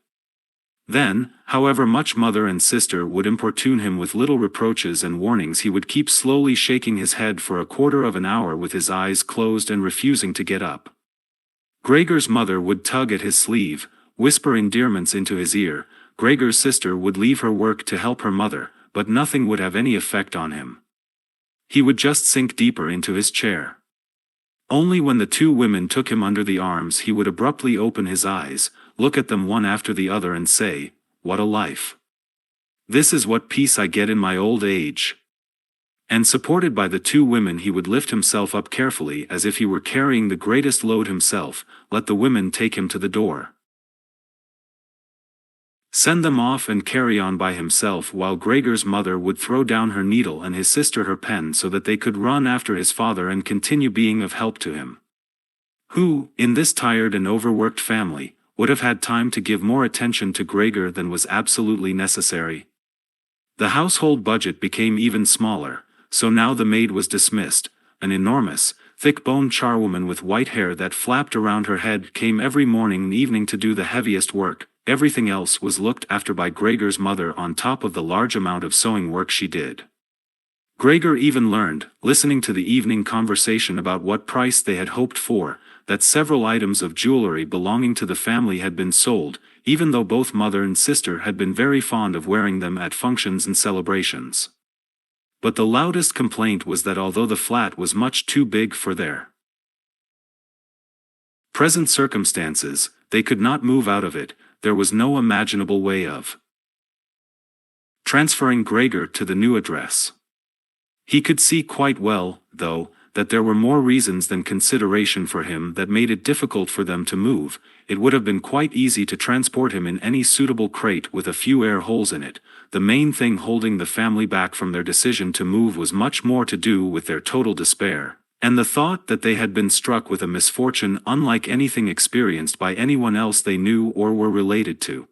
[SPEAKER 1] Then, however much mother and sister would importune him with little reproaches and warnings, he would keep slowly shaking his head for a quarter of an hour with his eyes closed and refusing to get up. Gregor's mother would tug at his sleeve, whisper endearments into his ear. Gregor's sister would leave her work to help her mother, but nothing would have any effect on him. He would just sink deeper into his chair. Only when the two women took him under the arms he would abruptly open his eyes, look at them one after the other and say, "What a life! This is what peace I get in my old age." And supported by the two women he would lift himself up carefully as if he were carrying the greatest load himself, let the women take him to the door, send them off and carry on by himself, while Gregor's mother would throw down her needle and his sister her pen so that they could run after his father and continue being of help to him. Who, in this tired and overworked family, would have had time to give more attention to Gregor than was absolutely necessary? The household budget became even smaller, so now the maid was dismissed. An enormous, thick-boned charwoman with white hair that flapped around her head came every morning and evening to do the heaviest work. Everything else was looked after by Gregor's mother on top of the large amount of sewing work she did. Gregor even learned, listening to the evening conversation about what price they had hoped for, that several items of jewelry belonging to the family had been sold, even though both mother and sister had been very fond of wearing them at functions and celebrations. But the loudest complaint was that although the flat was much too big for their present circumstances, they could not move out of it. There was no imaginable way of transferring Gregor to the new address. He could see quite well, though, that there were more reasons than consideration for him that made it difficult for them to move. It would have been quite easy to transport him in any suitable crate with a few air holes in it, the main thing holding the family back from their decision to move was much more to do with their total despair, and the thought that they had been struck with a misfortune unlike anything experienced by anyone else they knew or were related to.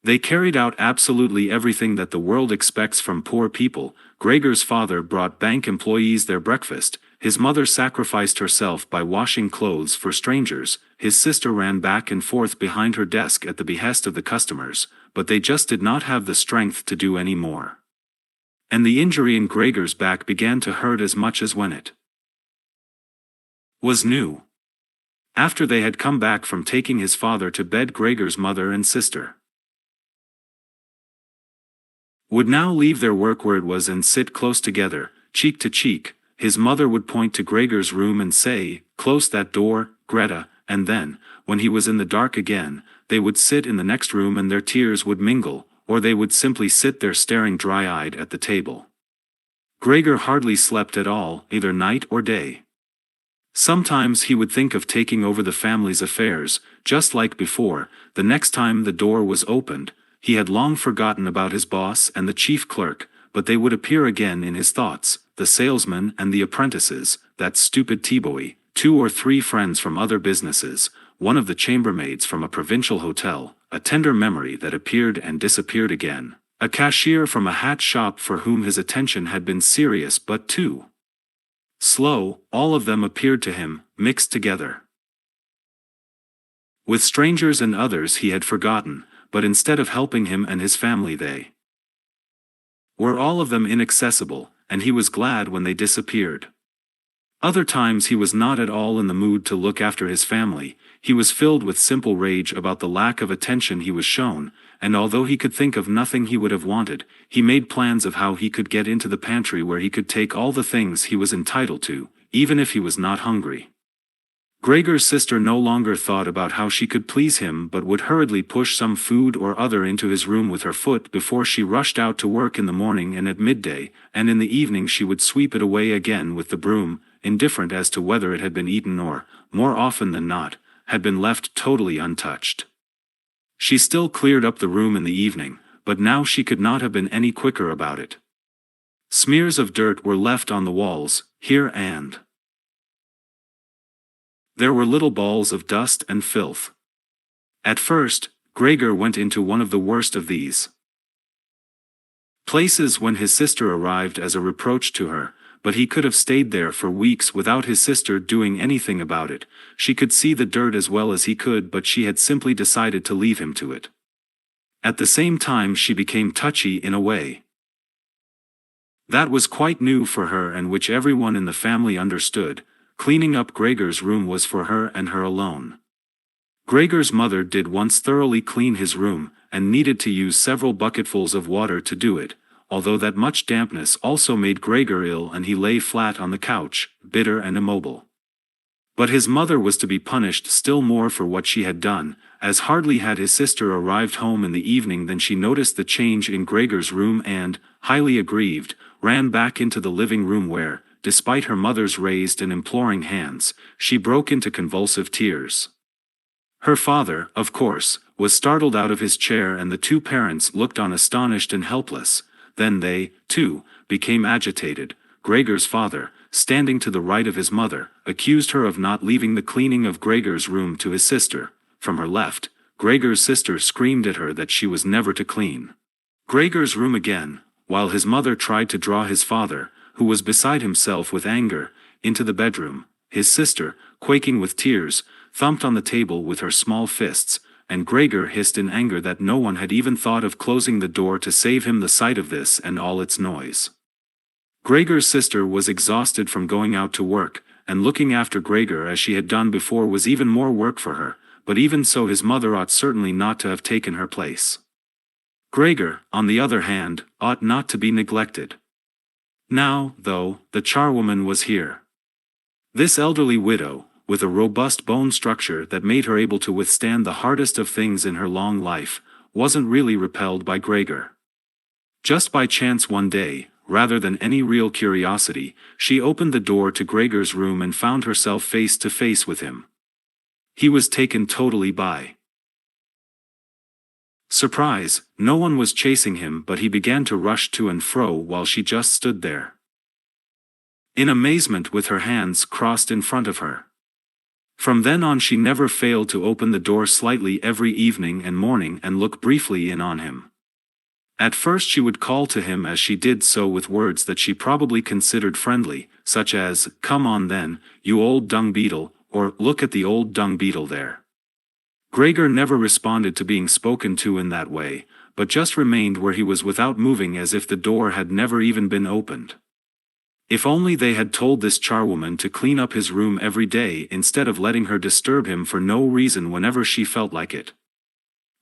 [SPEAKER 1] They carried out absolutely everything that the world expects from poor people. Gregor's father brought bank employees their breakfast, his mother sacrificed herself by washing clothes for strangers, his sister ran back and forth behind her desk at the behest of the customers, but they just did not have the strength to do any more. And the injury in Gregor's back began to hurt as much as when it was new. After they had come back from taking his father to bed, Gregor's mother and sister would now leave their work where it was and sit close together, cheek to cheek. His mother would point to Gregor's room and say, "Close that door, Greta," and then, when he was in the dark again, they would sit in the next room and their tears would mingle, or they would simply sit there staring dry-eyed at the table. Gregor hardly slept at all, either night or day. Sometimes he would think of taking over the family's affairs, just like before. The next time the door was opened, he had long forgotten about his boss and the chief clerk, but they would appear again in his thoughts, the salesman and the apprentices, that stupid T-boy, 2 or 3 friends from other businesses, one of the chambermaids from a provincial hotel, a tender memory that appeared and disappeared again, a cashier from a hat shop for whom his attention had been serious but too slow. All of them appeared to him, mixed together with strangers and others he had forgotten, but instead of helping him and his family they were all of them inaccessible, and he was glad when they disappeared. Other times he was not at all in the mood to look after his family. He was filled with simple rage about the lack of attention he was shown, and although he could think of nothing he would have wanted, he made plans of how he could get into the pantry where he could take all the things he was entitled to, even if he was not hungry. Gregor's sister no longer thought about how she could please him but would hurriedly push some food or other into his room with her foot before she rushed out to work in the morning and at midday, and in the evening she would sweep it away again with the broom, indifferent as to whether it had been eaten or, more often than not, had been left totally untouched. She still cleared up the room in the evening, but now she could not have been any quicker about it. Smears of dirt were left on the walls, here and there were little balls of dust and filth. At first, Gregor went into one of the worst of these places when his sister arrived as a reproach to her, but he could have stayed there for weeks without his sister doing anything about it. She could see the dirt as well as he could, but she had simply decided to leave him to it. At the same time she became touchy in a way that was quite new for her and which everyone in the family understood. Cleaning up Gregor's room was for her and her alone. Gregor's mother did once thoroughly clean his room, and needed to use several bucketfuls of water to do it, although that much dampness also made Gregor ill and he lay flat on the couch, bitter and immobile. But his mother was to be punished still more for what she had done, as hardly had his sister arrived home in the evening than she noticed the change in Gregor's room and, highly aggrieved, ran back into the living room where, despite her mother's raised and imploring hands, she broke into convulsive tears. Her father, of course, was startled out of his chair and the 2 parents looked on astonished and helpless. Then they, too, became agitated. Gregor's father, standing to the right of his mother, accused her of not leaving the cleaning of Gregor's room to his sister. From her left, Gregor's sister screamed at her that she was never to clean Gregor's room again, while his mother tried to draw his father, who was beside himself with anger, into the bedroom. His sister, quaking with tears, thumped on the table with her small fists, and Gregor hissed in anger that no one had even thought of closing the door to save him the sight of this and all its noise. Gregor's sister was exhausted from going out to work, and looking after Gregor as she had done before was even more work for her, but even so his mother ought certainly not to have taken her place. Gregor, on the other hand, ought not to be neglected. Now, though, the charwoman was here. This elderly widow, with a robust bone structure that made her able to withstand the hardest of things in her long life, wasn't really repelled by Gregor. Just by chance one day, rather than any real curiosity, she opened the door to Gregor's room and found herself face to face with him. He was taken totally by Surprise, no one was chasing him, but he began to rush to and fro while she just stood there, in amazement, with her hands crossed in front of her. From then on she never failed to open the door slightly every evening and morning and look briefly in on him. At first she would call to him as she did so with words that she probably considered friendly, such as, "Come on then, you old dung beetle," or "Look at the old dung beetle there." Gregor never responded to being spoken to in that way, but just remained where he was without moving, as if the door had never even been opened. If only they had told this charwoman to clean up his room every day instead of letting her disturb him for no reason whenever she felt like it.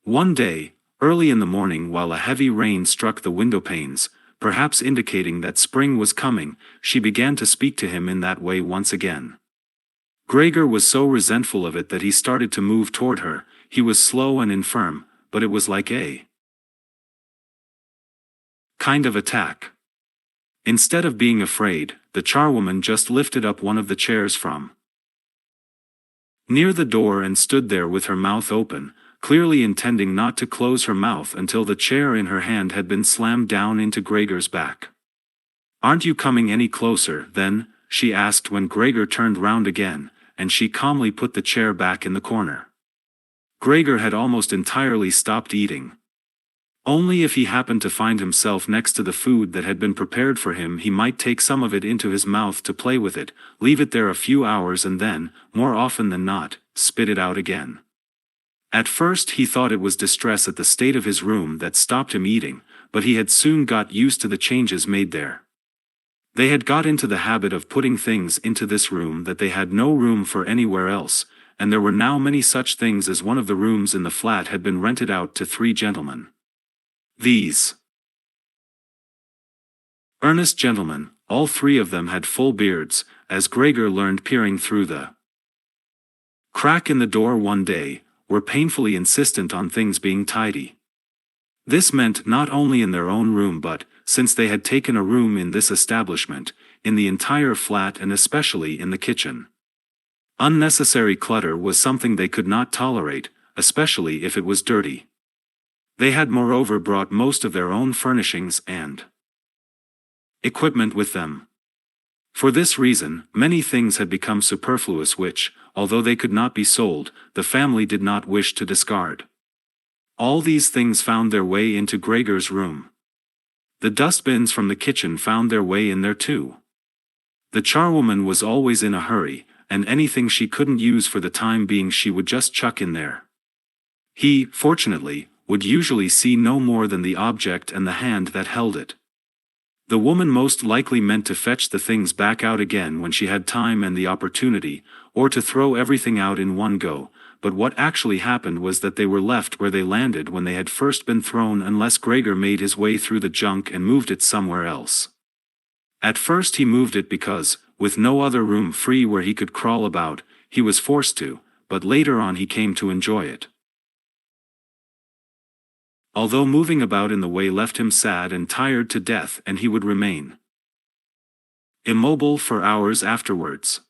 [SPEAKER 1] One day, early in the morning, while a heavy rain struck the window panes, perhaps indicating that spring was coming, she began to speak to him in that way once again. Gregor was so resentful of it that he started to move toward her. He was slow and infirm, but it was like a kind of attack. Instead of being afraid, the charwoman just lifted up one of the chairs from near the door and stood there with her mouth open, clearly intending not to close her mouth until the chair in her hand had been slammed down into Gregor's back. "Aren't you coming any closer, then?" she asked when Gregor turned round again, and she calmly put the chair back in the corner. Gregor had almost entirely stopped eating. Only if he happened to find himself next to the food that had been prepared for him, he might take some of it into his mouth to play with it, leave it there a few hours and then, more often than not, spit it out again. At first he thought it was distress at the state of his room that stopped him eating, but he had soon got used to the changes made there. They had got into the habit of putting things into this room that they had no room for anywhere else, and there were now many such things, as one of the rooms in the flat had been rented out to 3 gentlemen. These earnest gentlemen, all 3 of them had full beards, as Gregor learned peering through the crack in the door one day, were painfully insistent on things being tidy. This meant not only in their own room but, since they had taken a room in this establishment, in the entire flat and especially in the kitchen. Unnecessary clutter was something they could not tolerate, especially if it was dirty. They had moreover brought most of their own furnishings and equipment with them. For this reason, many things had become superfluous which, although they could not be sold, the family did not wish to discard. All these things found their way into Gregor's room. The dustbins from the kitchen found their way in there too. The charwoman was always in a hurry, and anything she couldn't use for the time being she would just chuck in there. He, fortunately, would usually see no more than the object and the hand that held it. The woman most likely meant to fetch the things back out again when she had time and the opportunity, or to throw everything out in one go, but what actually happened was that they were left where they landed when they had first been thrown, unless Gregor made his way through the junk and moved it somewhere else. At first he moved it because, with no other room free where he could crawl about, he was forced to, but later on he came to enjoy it. Although moving about in the way left him sad and tired to death, and he would remain immobile for hours afterwards.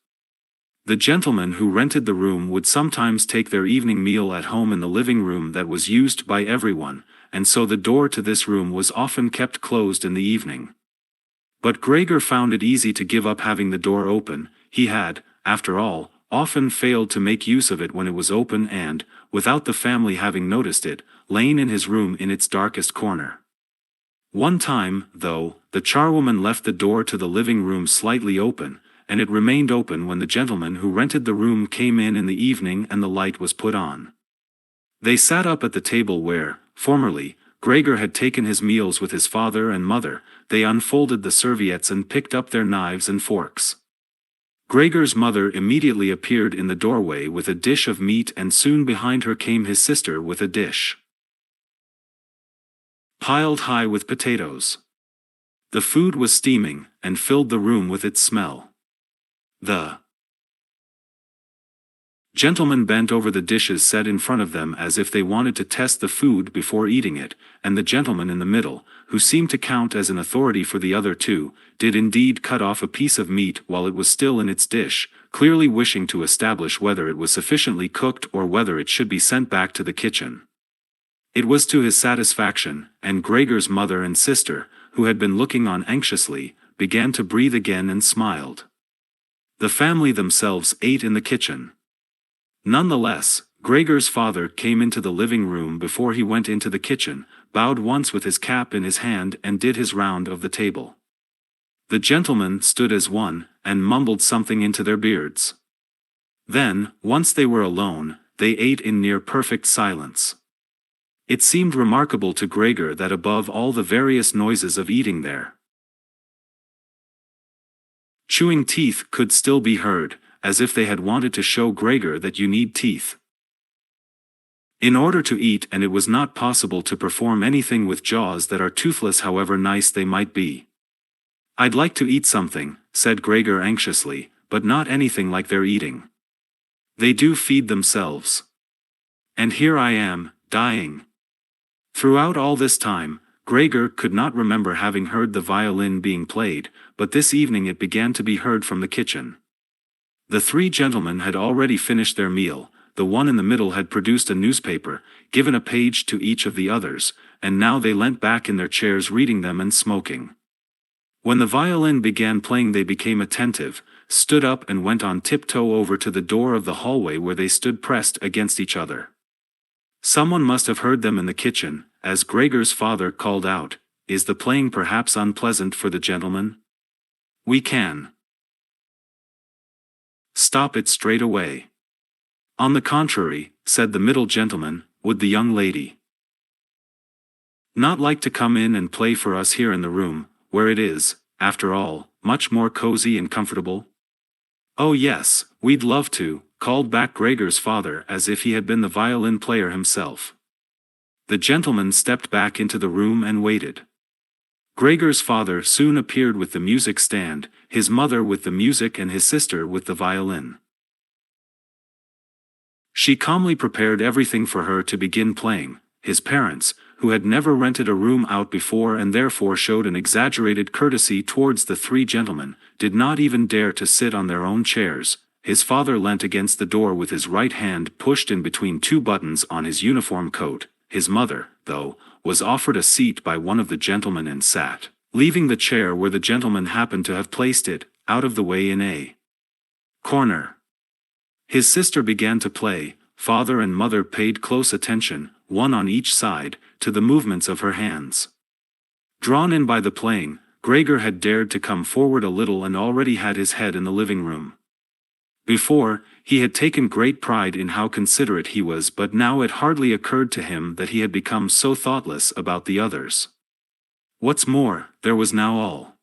[SPEAKER 1] The gentleman who rented the room would sometimes take their evening meal at home in the living room that was used by everyone, and so the door to this room was often kept closed in the evening. But Gregor found it easy to give up having the door open. He had, after all, often failed to make use of it when it was open and, without the family having noticed it, lain in his room in its darkest corner. One time, though, the charwoman left the door to the living room slightly open, and it remained open when the gentleman who rented the room came in the evening and the light was put on. They sat up at the table where, formerly, Gregor had taken his meals with his father and mother. They unfolded the serviettes and picked up their knives and forks. Gregor's mother immediately appeared in the doorway with a dish of meat, and soon behind her came his sister with a dish piled high with potatoes. The food was steaming, and filled the room with its smell. The gentlemen bent over the dishes set in front of them as if they wanted to test the food before eating it, and the gentleman in the middle, who seemed to count as an authority for the other 2, did indeed cut off a piece of meat while it was still in its dish, clearly wishing to establish whether it was sufficiently cooked or whether it should be sent back to the kitchen. It was to his satisfaction, and Gregor's mother and sister, who had been looking on anxiously, began to breathe again and smiled. The family themselves ate in the kitchen. Nonetheless, Gregor's father came into the living room before he went into the kitchen, bowed once with his cap in his hand and did his round of the table. The gentlemen stood as one, and mumbled something into their beards. Then, once they were alone, they ate in near perfect silence. It seemed remarkable to Gregor that above all the various noises of eating there, chewing teeth could still be heard, as if they had wanted to show Gregor that you need teeth in order to eat, and it was not possible to perform anything with jaws that are toothless however nice they might be. "I'd like to eat something," said Gregor anxiously, "but not anything like they're eating. They do feed themselves. And here I am, dying." Throughout all this time, Gregor could not remember having heard the violin being played, but this evening it began to be heard from the kitchen. The three gentlemen had already finished their meal. The one in the middle had produced a newspaper, given a page to each of the others, and now they leant back in their chairs reading them and smoking. When the violin began playing they became attentive, stood up and went on tiptoe over to the door of the hallway where they stood pressed against each other. Someone must have heard them in the kitchen, as Gregor's father called out, "Is the playing perhaps unpleasant for the gentlemen? We can stop it straight away." "On the contrary," said the middle gentleman, "would the young lady not like to come in and play for us here in the room, where it is, after all, much more cozy and comfortable?" "Oh yes, we'd love to," called back Gregor's father as if he had been the violin player himself. The gentleman stepped back into the room and waited. Gregor's father soon appeared with the music stand, his mother with the music and his sister with the violin. She calmly prepared everything for her to begin playing. His parents, who had never rented a room out before and therefore showed an exaggerated courtesy towards the three gentlemen, did not even dare to sit on their own chairs. His father leant against the door with his right hand pushed in between two buttons on his uniform coat. His mother, though, was offered a seat by one of the gentlemen and sat, leaving the chair where the gentleman happened to have placed it, out of the way in a corner. His sister began to play. Father and mother paid close attention, one on each side, to the movements of her hands. Drawn in by the playing, Gregor had dared to come forward a little and already had his head in the living room. Before, he had taken great pride in how considerate he was, but now it hardly occurred to him that he had become so thoughtless about the others. What's more, there was now all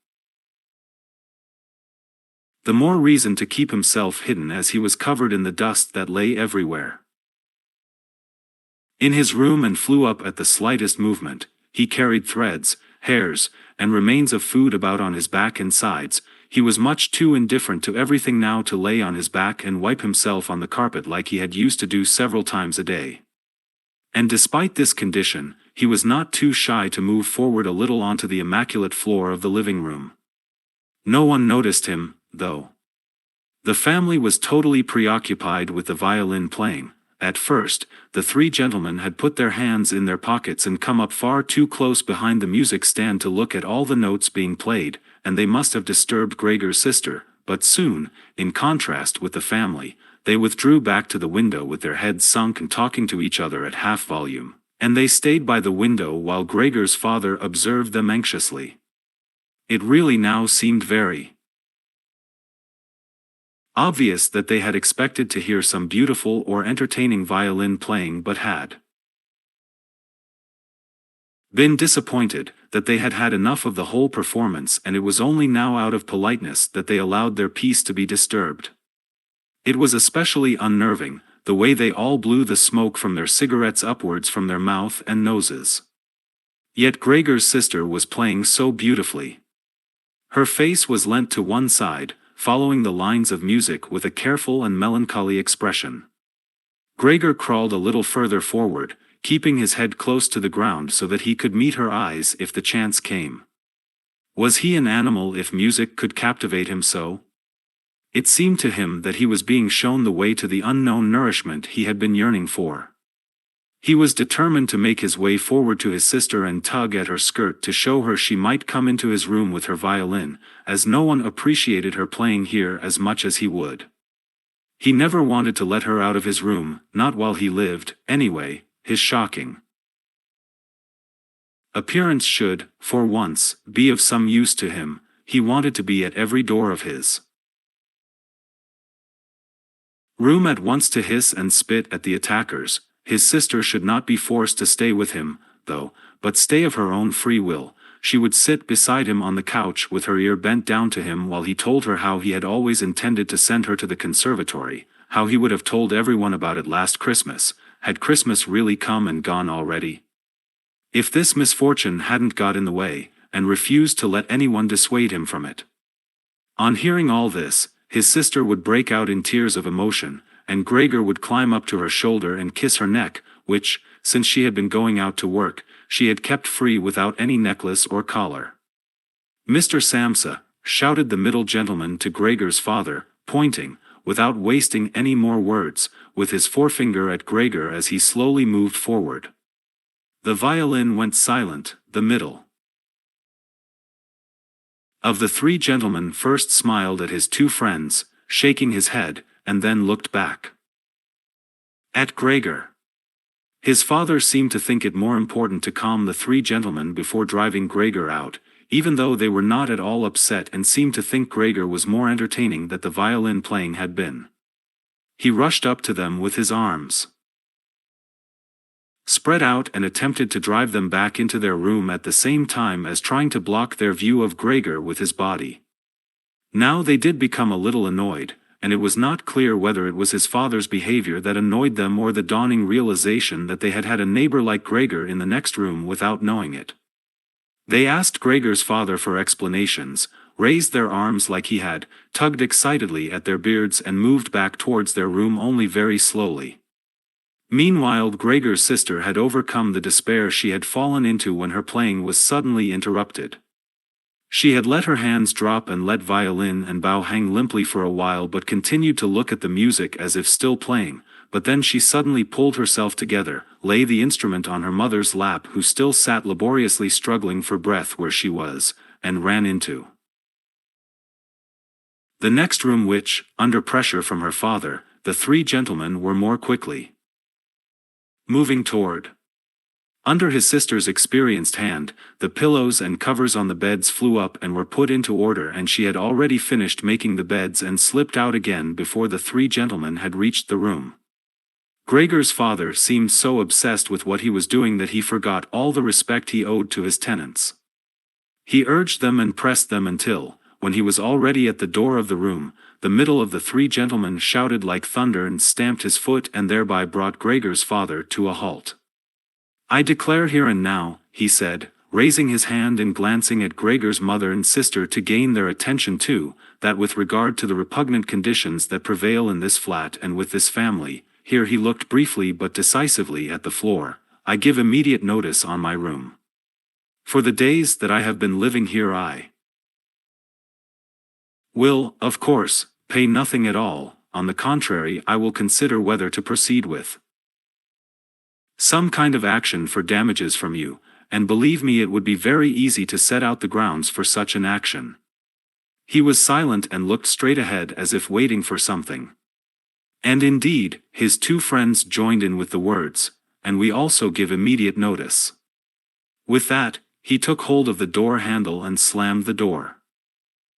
[SPEAKER 1] the more reason to keep himself hidden as he was covered in the dust that lay everywhere in his room and flew up at the slightest movement. He carried threads, hairs, and remains of food about on his back and sides. He was much too indifferent to everything now to lay on his back and wipe himself on the carpet like he had used to do several times a day. And despite this condition, he was not too shy to move forward a little onto the immaculate floor of the living room. No one noticed him, though. The family was totally preoccupied with the violin playing. At first, the three gentlemen had put their hands in their pockets and come up far too close behind the music stand to look at all the notes being played, and they must have disturbed Gregor's sister, but soon, in contrast with the family, they withdrew back to the window with their heads sunk and talking to each other at half volume, and they stayed by the window while Gregor's father observed them anxiously. It really now seemed very obvious that they had expected to hear some beautiful or entertaining violin playing but had been disappointed that they had had enough of the whole performance, and it was only now out of politeness that they allowed their peace to be disturbed. It was especially unnerving, the way they all blew the smoke from their cigarettes upwards from their mouth and noses. Yet Gregor's sister was playing so beautifully. Her face was leant to one side, following the lines of music with a careful and melancholy expression. Gregor crawled a little further forward, keeping his head close to the ground so that he could meet her eyes if the chance came. Was he an animal if music could captivate him so? It seemed to him that he was being shown the way to the unknown nourishment he had been yearning for. He was determined to make his way forward to his sister and tug at her skirt to show her she might come into his room with her violin, as no one appreciated her playing here as much as he would. He never wanted to let her out of his room, not while he lived, anyway. His shocking appearance should, for once, be of some use to him. He wanted to be at every door of his room at once to hiss and spit at the attackers. His sister should not be forced to stay with him, though, but stay of her own free will. She would sit beside him on the couch with her ear bent down to him while he told her how he had always intended to send her to the conservatory, how he would have told everyone about it last Christmas. Had Christmas really come and gone already? If this misfortune hadn't got in the way, and refused to let anyone dissuade him from it. On hearing all this, his sister would break out in tears of emotion, and Gregor would climb up to her shoulder and kiss her neck, which, since she had been going out to work, she had kept free without any necklace or collar. "Mr. Samsa," shouted the middle gentleman to Gregor's father, pointing, without wasting any more words, with his forefinger at Gregor as he slowly moved forward. The violin went silent. The middle of the three gentlemen first smiled at his two friends, shaking his head, and then looked back at Gregor. His father seemed to think it more important to calm the three gentlemen before driving Gregor out, even though they were not at all upset and seemed to think Gregor was more entertaining than the violin playing had been. He rushed up to them with his arms spread out and attempted to drive them back into their room at the same time as trying to block their view of Gregor with his body. Now they did become a little annoyed, and it was not clear whether it was his father's behavior that annoyed them or the dawning realization that they had had a neighbor like Gregor in the next room without knowing it. They asked Gregor's father for explanations, raised their arms like he had, tugged excitedly at their beards and moved back towards their room only very slowly. Meanwhile, Gregor's sister had overcome the despair she had fallen into when her playing was suddenly interrupted. She had let her hands drop and let violin and bow hang limply for a while but continued to look at the music as if still playing, but then she suddenly pulled herself together, lay the instrument on her mother's lap who still sat laboriously struggling for breath where she was, and ran into the next room which, under pressure from her father, the three gentlemen were more quickly moving toward. Under his sister's experienced hand, the pillows and covers on the beds flew up and were put into order, and she had already finished making the beds and slipped out again before the three gentlemen had reached the room. Gregor's father seemed so obsessed with what he was doing that he forgot all the respect he owed to his tenants. He urged them and pressed them until, when he was already at the door of the room, the middle of the three gentlemen shouted like thunder and stamped his foot and thereby brought Gregor's father to a halt. "I declare here and now," he said, raising his hand and glancing at Gregor's mother and sister to gain their attention too, "that with regard to the repugnant conditions that prevail in this flat and with this family," here he looked briefly but decisively at the floor, "I give immediate notice on my room. For the days that I have been living here I will, of course, pay nothing at all. On the contrary, I will consider whether to proceed with some kind of action for damages from you, and believe me it would be very easy to set out the grounds for such an action." He was silent and looked straight ahead as if waiting for something. And indeed, his two friends joined in with the words, "And we also give immediate notice." With that, he took hold of the door handle and slammed the door.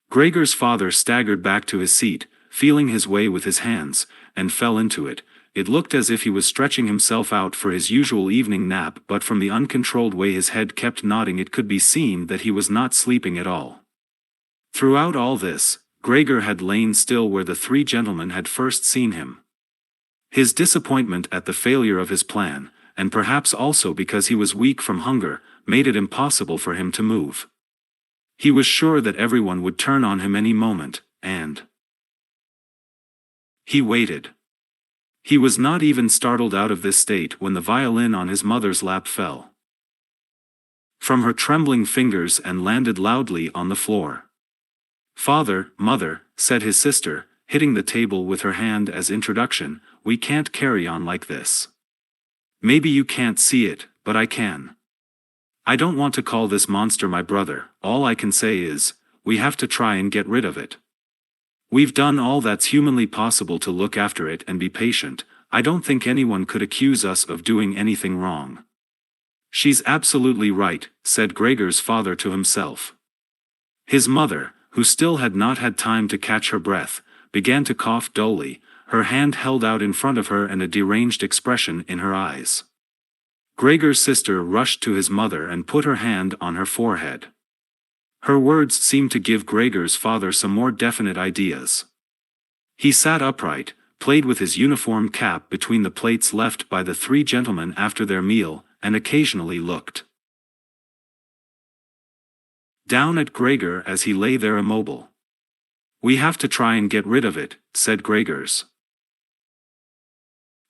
[SPEAKER 1] Gregor's father staggered back to his seat, feeling his way with his hands, and fell into it. It looked as if he was stretching himself out for his usual evening nap, but from the uncontrolled way his head kept nodding it could be seen that he was not sleeping at all. Throughout all this, Gregor had lain still where the three gentlemen had first seen him. His disappointment at the failure of his plan, and perhaps also because he was weak from hunger, made it impossible for him to move. He was sure that everyone would turn on him any moment, and he waited. He was not even startled out of this state when the violin on his mother's lap fell from her trembling fingers and landed loudly on the floor. "Father, mother," said his sister, hitting the table with her hand as introduction, "we can't carry on like this. Maybe you can't see it, but I can. I don't want to call this monster my brother, all I can say is, we have to try and get rid of it. We've done all that's humanly possible to look after it and be patient. I don't think anyone could accuse us of doing anything wrong. She's absolutely right, said Gregor's father to himself. His mother, who still had not had time to catch her breath, began to cough dully, her hand held out in front of her and a deranged expression in her eyes. Gregor's sister rushed to his mother and put her hand on her forehead. Her words seemed to give Gregor's father some more definite ideas. He sat upright, played with his uniform cap between the plates left by the three gentlemen after their meal, and occasionally looked down at Gregor as he lay there immobile. We have to try and get rid of it, said Gregor's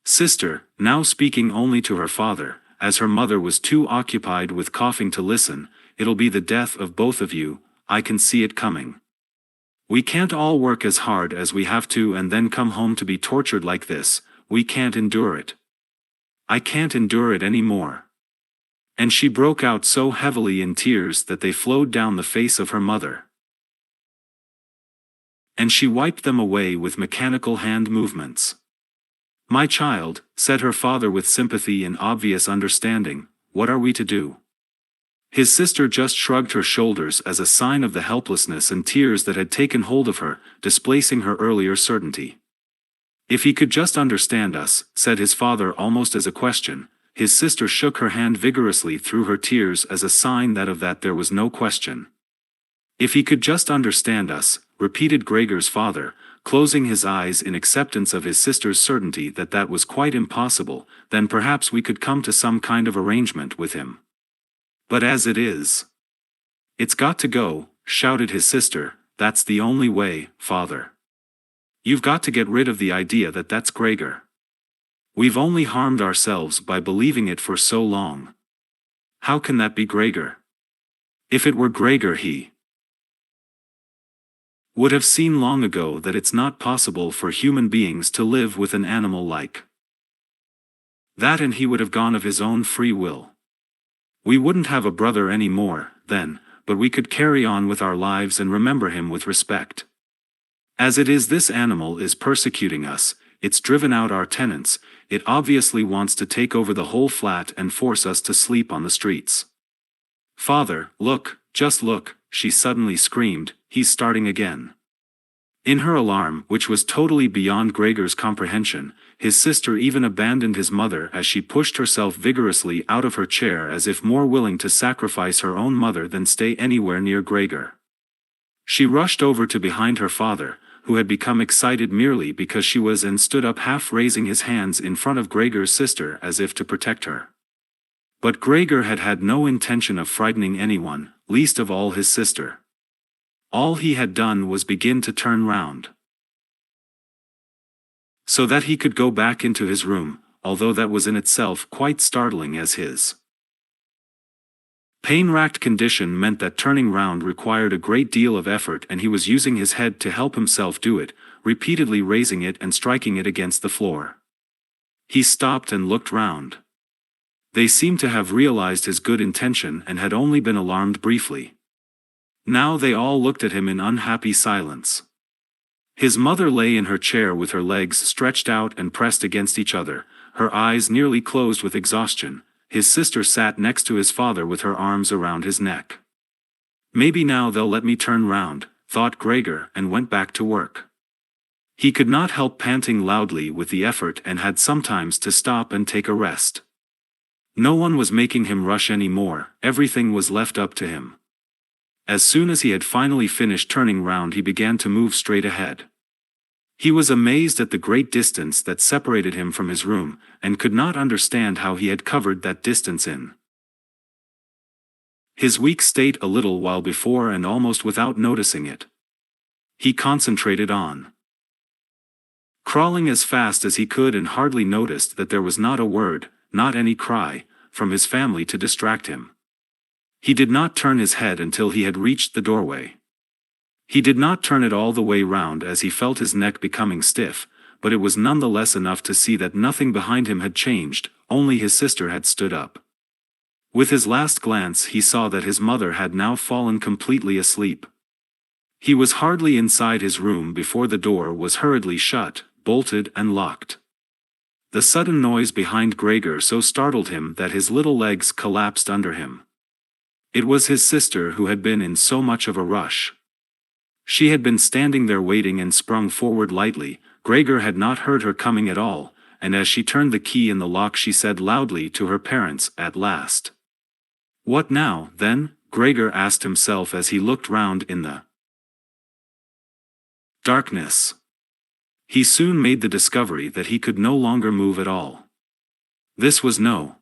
[SPEAKER 1] sister, now speaking only to her father, as her mother was too occupied with coughing to listen. It'll be the death of both of you, I can see it coming. We can't all work as hard as we have to and then come home to be tortured like this. We can't endure it. I can't endure it any more. And she broke out so heavily in tears that they flowed down the face of her mother. And she wiped them away with mechanical hand movements. My child, said her father with sympathy and obvious understanding, what are we to do? His sister just shrugged her shoulders as a sign of the helplessness and tears that had taken hold of her, displacing her earlier certainty. If he could just understand us, said his father almost as a question. His sister shook her hand vigorously through her tears as a sign that of that there was no question. If he could just understand us, repeated Gregor's father, closing his eyes in acceptance of his sister's certainty that that was quite impossible, then perhaps we could come to some kind of arrangement with him. But as it is, it's got to go, shouted his sister. That's the only way, father. You've got to get rid of the idea that that's Gregor. We've only harmed ourselves by believing it for so long. How can that be Gregor? If it were Gregor, he would have seen long ago that it's not possible for human beings to live with an animal like that, and he would have gone of his own free will. We wouldn't have a brother any more, then, but we could carry on with our lives and remember him with respect. As it is, this animal is persecuting us, it's driven out our tenants, it obviously wants to take over the whole flat and force us to sleep on the streets. Father, look, just look, she suddenly screamed, he's starting again. In her alarm, which was totally beyond Gregor's comprehension, his sister even abandoned his mother as she pushed herself vigorously out of her chair as if more willing to sacrifice her own mother than stay anywhere near Gregor. She rushed over to behind her father, who had become excited merely because she was, and stood up half raising his hands in front of Gregor's sister as if to protect her. But Gregor had had no intention of frightening anyone, least of all his sister. All he had done was begin to turn round, so that he could go back into his room, although that was in itself quite startling, as his pain-racked condition meant that turning round required a great deal of effort, and he was using his head to help himself do it, repeatedly raising it and striking it against the floor. He stopped and looked round. They seemed to have realized his good intention and had only been alarmed briefly. Now they all looked at him in unhappy silence. His mother lay in her chair with her legs stretched out and pressed against each other, her eyes nearly closed with exhaustion. His sister sat next to his father with her arms around his neck. Maybe now they'll let me turn round, thought Gregor, and went back to work. He could not help panting loudly with the effort and had sometimes to stop and take a rest. No one was making him rush any more, everything was left up to him. As soon as he had finally finished turning round, he began to move straight ahead. He was amazed at the great distance that separated him from his room, and could not understand how he had covered that distance in his weak state a little while before and almost without noticing it. He concentrated on crawling as fast as he could and hardly noticed that there was not a word, not any cry, from his family to distract him. He did not turn his head until he had reached the doorway. He did not turn it all the way round as he felt his neck becoming stiff, but it was nonetheless enough to see that nothing behind him had changed, only his sister had stood up. With his last glance he saw that his mother had now fallen completely asleep. He was hardly inside his room before the door was hurriedly shut, bolted and locked. The sudden noise behind Gregor so startled him that his little legs collapsed under him. It was his sister who had been in so much of a rush. She had been standing there waiting and sprung forward lightly. Gregor had not heard her coming at all, and as she turned the key in the lock she said loudly to her parents, "At last." "What now, then?" Gregor asked himself as he looked round in the darkness. He soon made the discovery that he could no longer move at all. This was no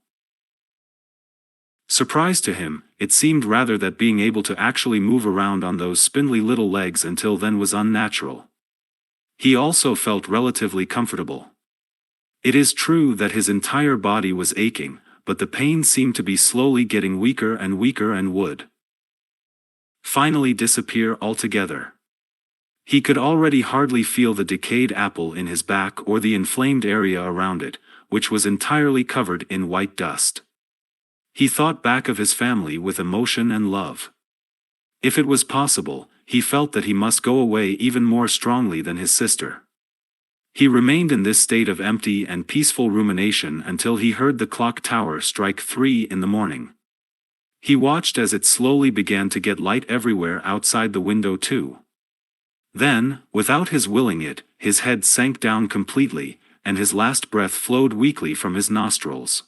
[SPEAKER 1] surprise to him. It seemed rather that being able to actually move around on those spindly little legs until then was unnatural. He also felt relatively comfortable. It is true that his entire body was aching, but the pain seemed to be slowly getting weaker and would finally disappear altogether. He could already hardly feel the decayed apple in his back or the inflamed area around it, which was entirely covered in white dust. He thought back of his family with emotion and love. If it was possible, he felt that he must go away even more strongly than his sister. He remained in this state of empty and peaceful rumination until he heard the clock tower strike 3 in the morning. He watched as it slowly began to get light everywhere outside the window too. Then, without his willing it, his head sank down completely, and his last breath flowed weakly from his nostrils.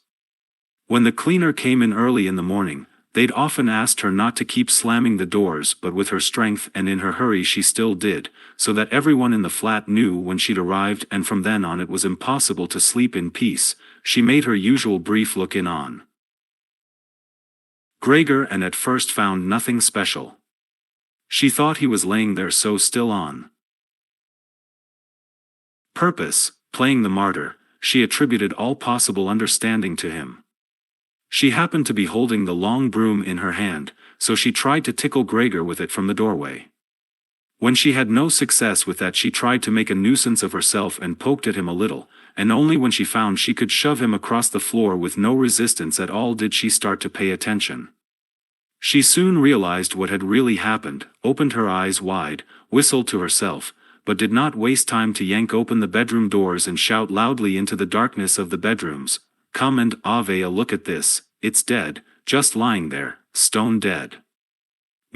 [SPEAKER 1] When the cleaner came in early in the morning, they'd often asked her not to keep slamming the doors, but with her strength and in her hurry she still did, so that everyone in the flat knew when she'd arrived, and from then on it was impossible to sleep in peace. She made her usual brief look in on Gregor and at first found nothing special. She thought he was laying there so still on purpose, playing the martyr. She attributed all possible understanding to him. She happened to be holding the long broom in her hand, so she tried to tickle Gregor with it from the doorway. When she had no success with that she tried to make a nuisance of herself and poked at him a little, and only when she found she could shove him across the floor with no resistance at all did she start to pay attention. She soon realized what had really happened, opened her eyes wide, whistled to herself, but did not waste time to yank open the bedroom doors and shout loudly into the darkness of the bedrooms, "Come and Ave a look at this, it's dead, just lying there, stone dead."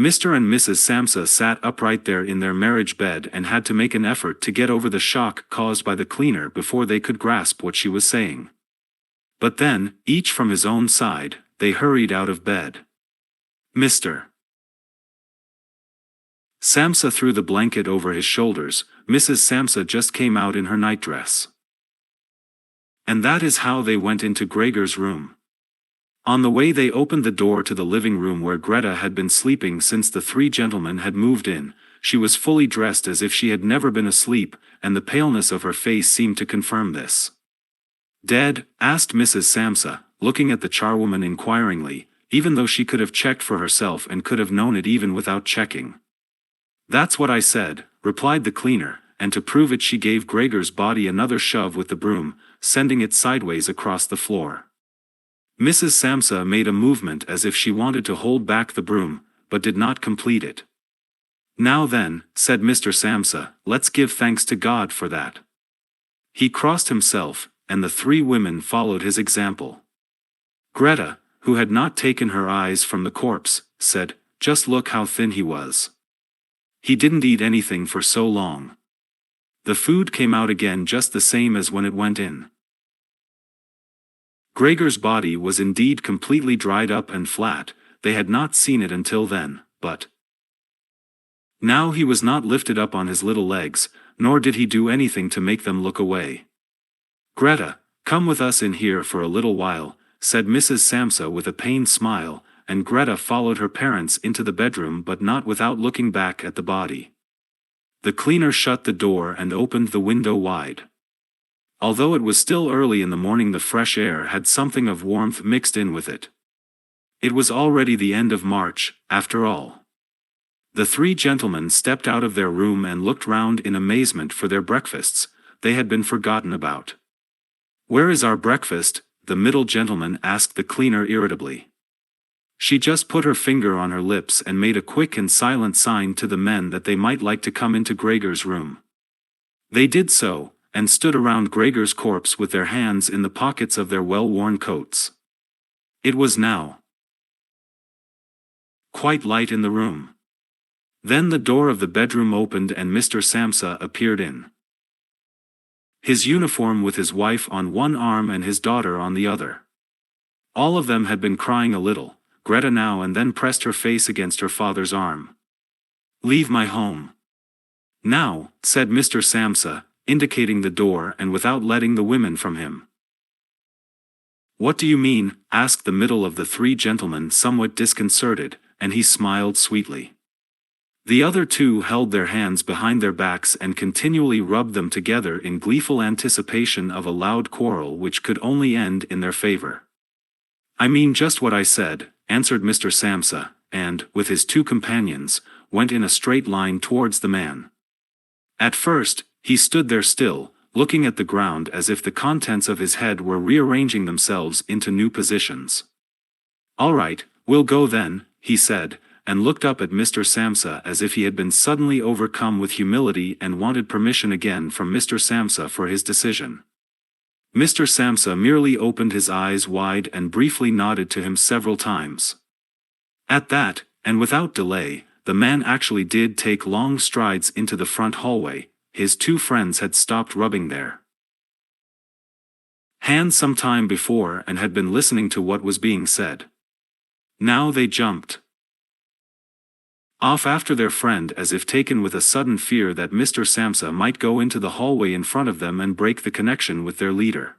[SPEAKER 1] Mr. and Mrs. Samsa sat upright there in their marriage bed and had to make an effort to get over the shock caused by the cleaner before they could grasp what she was saying. But then, each from his own side, they hurried out of bed. Mr. Samsa threw the blanket over his shoulders. Mrs. Samsa just came out in her nightdress. And that is how they went into Gregor's room. On the way they opened the door to the living room where Greta had been sleeping since the three gentlemen had moved in. She was fully dressed as if she had never been asleep, and the paleness of her face seemed to confirm this. "Dead?" asked Mrs. Samsa, looking at the charwoman inquiringly, even though she could have checked for herself and could have known it even without checking. "That's what I said," replied the cleaner, and to prove it she gave Gregor's body another shove with the broom, sending it sideways across the floor. Mrs. Samsa made a movement as if she wanted to hold back the broom, but did not complete it. "Now then," said Mr. Samsa, "let's give thanks to God for that." He crossed himself, and the three women followed his example. Greta, who had not taken her eyes from the corpse, said, "Just look how thin he was. He didn't eat anything for so long. The food came out again just the same as when it went in." Gregor's body was indeed completely dried up and flat. They had not seen it until then, but now he was not lifted up on his little legs, nor did he do anything to make them look away. "Greta, come with us in here for a little while," said Mrs. Samsa with a pained smile, and Greta followed her parents into the bedroom but not without looking back at the body. The cleaner shut the door and opened the window wide. Although it was still early in the morning, the fresh air had something of warmth mixed in with it. It was already the end of March, after all. The three gentlemen stepped out of their room and looked round in amazement for their breakfasts, they had been forgotten about. "Where is our breakfast?" the middle gentleman asked the cleaner irritably. She just put her finger on her lips and made a quick and silent sign to the men that they might like to come into Gregor's room. They did so, and stood around Gregor's corpse with their hands in the pockets of their well-worn coats. It was now quite light in the room. Then the door of the bedroom opened and Mr. Samsa appeared in his uniform with his wife on one arm and his daughter on the other. All of them had been crying a little. Greta now and then pressed her face against her father's arm. "Leave my home now," said Mr. Samsa, indicating the door and without letting the women from him. "What do you mean?" asked the middle of the three gentlemen, somewhat disconcerted, and he smiled sweetly. The other two held their hands behind their backs and continually rubbed them together in gleeful anticipation of a loud quarrel which could only end in their favor. "I mean just what I said," answered Mr. Samsa, and, with his two companions, went in a straight line towards the man. At first, he stood there still, looking at the ground as if the contents of his head were rearranging themselves into new positions. "All right, we'll go then," he said, and looked up at Mr. Samsa as if he had been suddenly overcome with humility and wanted permission again from Mr. Samsa for his decision. Mr. Samsa merely opened his eyes wide and briefly nodded to him several times. At that, and without delay, the man actually did take long strides into the front hallway. His two friends had stopped rubbing their hands some time before and had been listening to what was being said. Now they jumped off after their friend as if taken with a sudden fear that Mr. Samsa might go into the hallway in front of them and break the connection with their leader.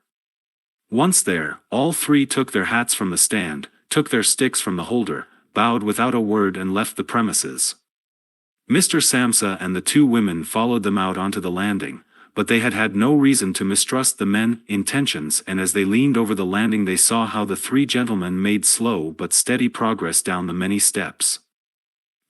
[SPEAKER 1] Once there, all three took their hats from the stand, took their sticks from the holder, bowed without a word and left the premises. Mr. Samsa and the two women followed them out onto the landing, but they had had no reason to mistrust the men's intentions, and as they leaned over the landing they saw how the three gentlemen made slow but steady progress down the many steps.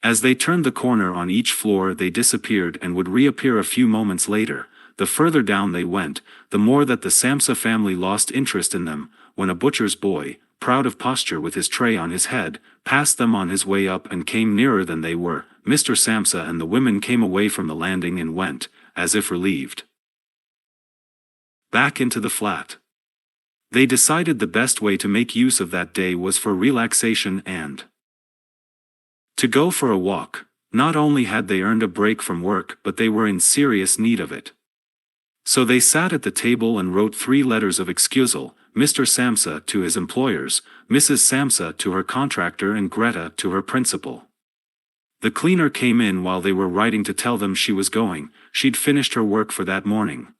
[SPEAKER 1] As they turned the corner on each floor they disappeared and would reappear a few moments later. The further down they went, the more that the Samsa family lost interest in them, when a butcher's boy, proud of posture with his tray on his head, passed them on his way up and came nearer than they were. Mr. Samsa and the women came away from the landing and went, as if relieved, back into the flat. They decided the best way to make use of that day was for relaxation and to go for a walk. Not only had they earned a break from work, but they were in serious need of it. So they sat at the table and wrote 3 letters of excusal, Mr. Samsa to his employers, Mrs. Samsa to her contractor and Greta to her principal. The cleaner came in while they were writing to tell them she was going. She'd finished her work for that morning.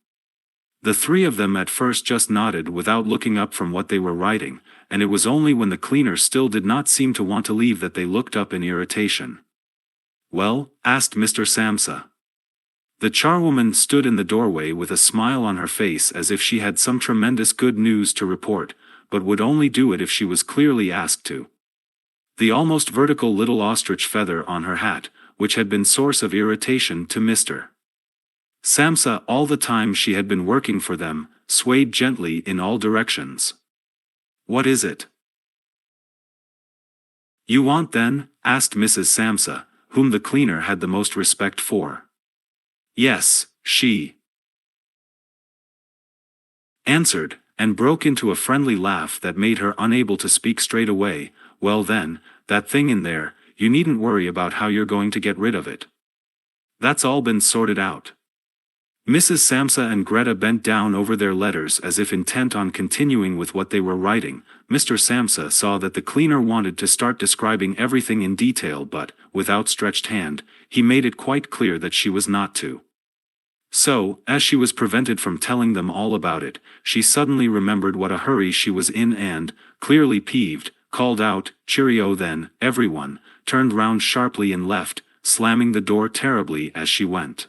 [SPEAKER 1] The 3 of them at first just nodded without looking up from what they were writing, and it was only when the cleaner still did not seem to want to leave that they looked up in irritation. "Well?" asked Mr. Samsa. The charwoman stood in the doorway with a smile on her face as if she had some tremendous good news to report, but would only do it if she was clearly asked to. The almost vertical little ostrich feather on her hat, which had been source of irritation to Mr. Samsa all the time she had been working for them, swayed gently in all directions. "What is it you want then?" asked Mrs. Samsa, whom the cleaner had the most respect for. "Yes," she answered, and broke into a friendly laugh that made her unable to speak straight away. "Well then, that thing in there, you needn't worry about how you're going to get rid of it. That's all been sorted out." Mrs. Samsa and Greta bent down over their letters as if intent on continuing with what they were writing. Mr. Samsa saw that the cleaner wanted to start describing everything in detail, but, with outstretched hand, he made it quite clear that she was not to. So, as she was prevented from telling them all about it, she suddenly remembered what a hurry she was in and, clearly peeved, called out, "Cheerio then, everyone," turned round sharply and left, slamming the door terribly as she went.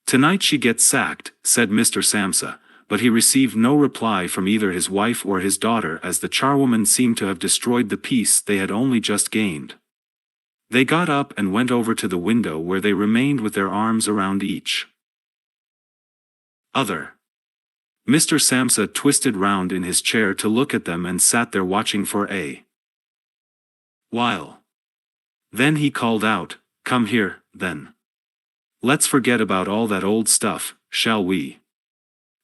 [SPEAKER 1] "Tonight she gets sacked," said Mr. Samsa, but he received no reply from either his wife or his daughter as the charwoman seemed to have destroyed the peace they had only just gained. They got up and went over to the window where they remained with their arms around each Other. Mr. Samsa twisted round in his chair to look at them and sat there watching for a while. Then he called out, "Come here, then. Let's forget about all that old stuff, shall we?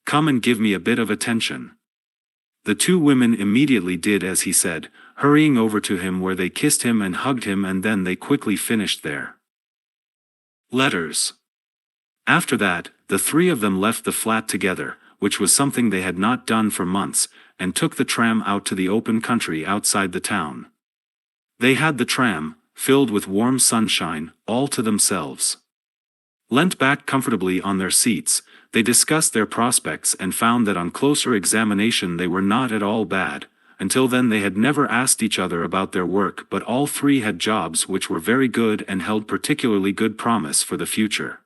[SPEAKER 1] Come and give me a bit of attention." The two women immediately did as he said, hurrying over to him where they kissed him and hugged him, and then they quickly finished their letters. After that, the three of them left the flat together, which was something they had not done for months, and took the tram out to the open country outside the town. They had the tram, filled with warm sunshine, all to themselves. Leant back comfortably on their seats, they discussed their prospects and found that on closer examination they were not at all bad. Until then they had never asked each other about their work, but all three had jobs which were very good and held particularly good promise for the future.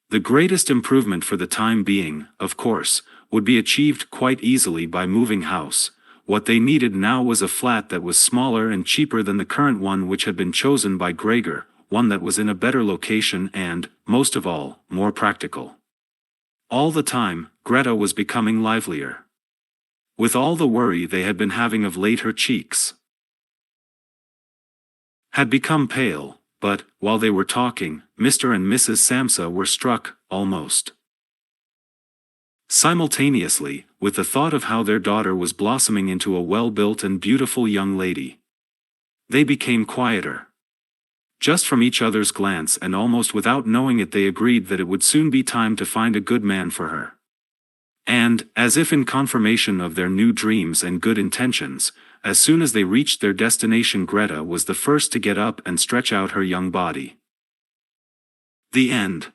[SPEAKER 1] The greatest improvement for the time being, of course, would be achieved quite easily by moving house. What they needed now was a flat that was smaller and cheaper than the current one which had been chosen by Gregor, one that was in a better location and, most of all, more practical. All the time, Greta was becoming livelier. With all the worry they had been having of late, her cheeks had become pale, but, while they were talking, Mr. and Mrs. Samsa were struck, almost simultaneously, with the thought of how their daughter was blossoming into a well-built and beautiful young lady. They became quieter. Just from each other's glance and almost without knowing it, they agreed that it would soon be time to find a good man for her. And, as if in confirmation of their new dreams and good intentions, as soon as they reached their destination, Greta was the first to get up and stretch out her young body. The end.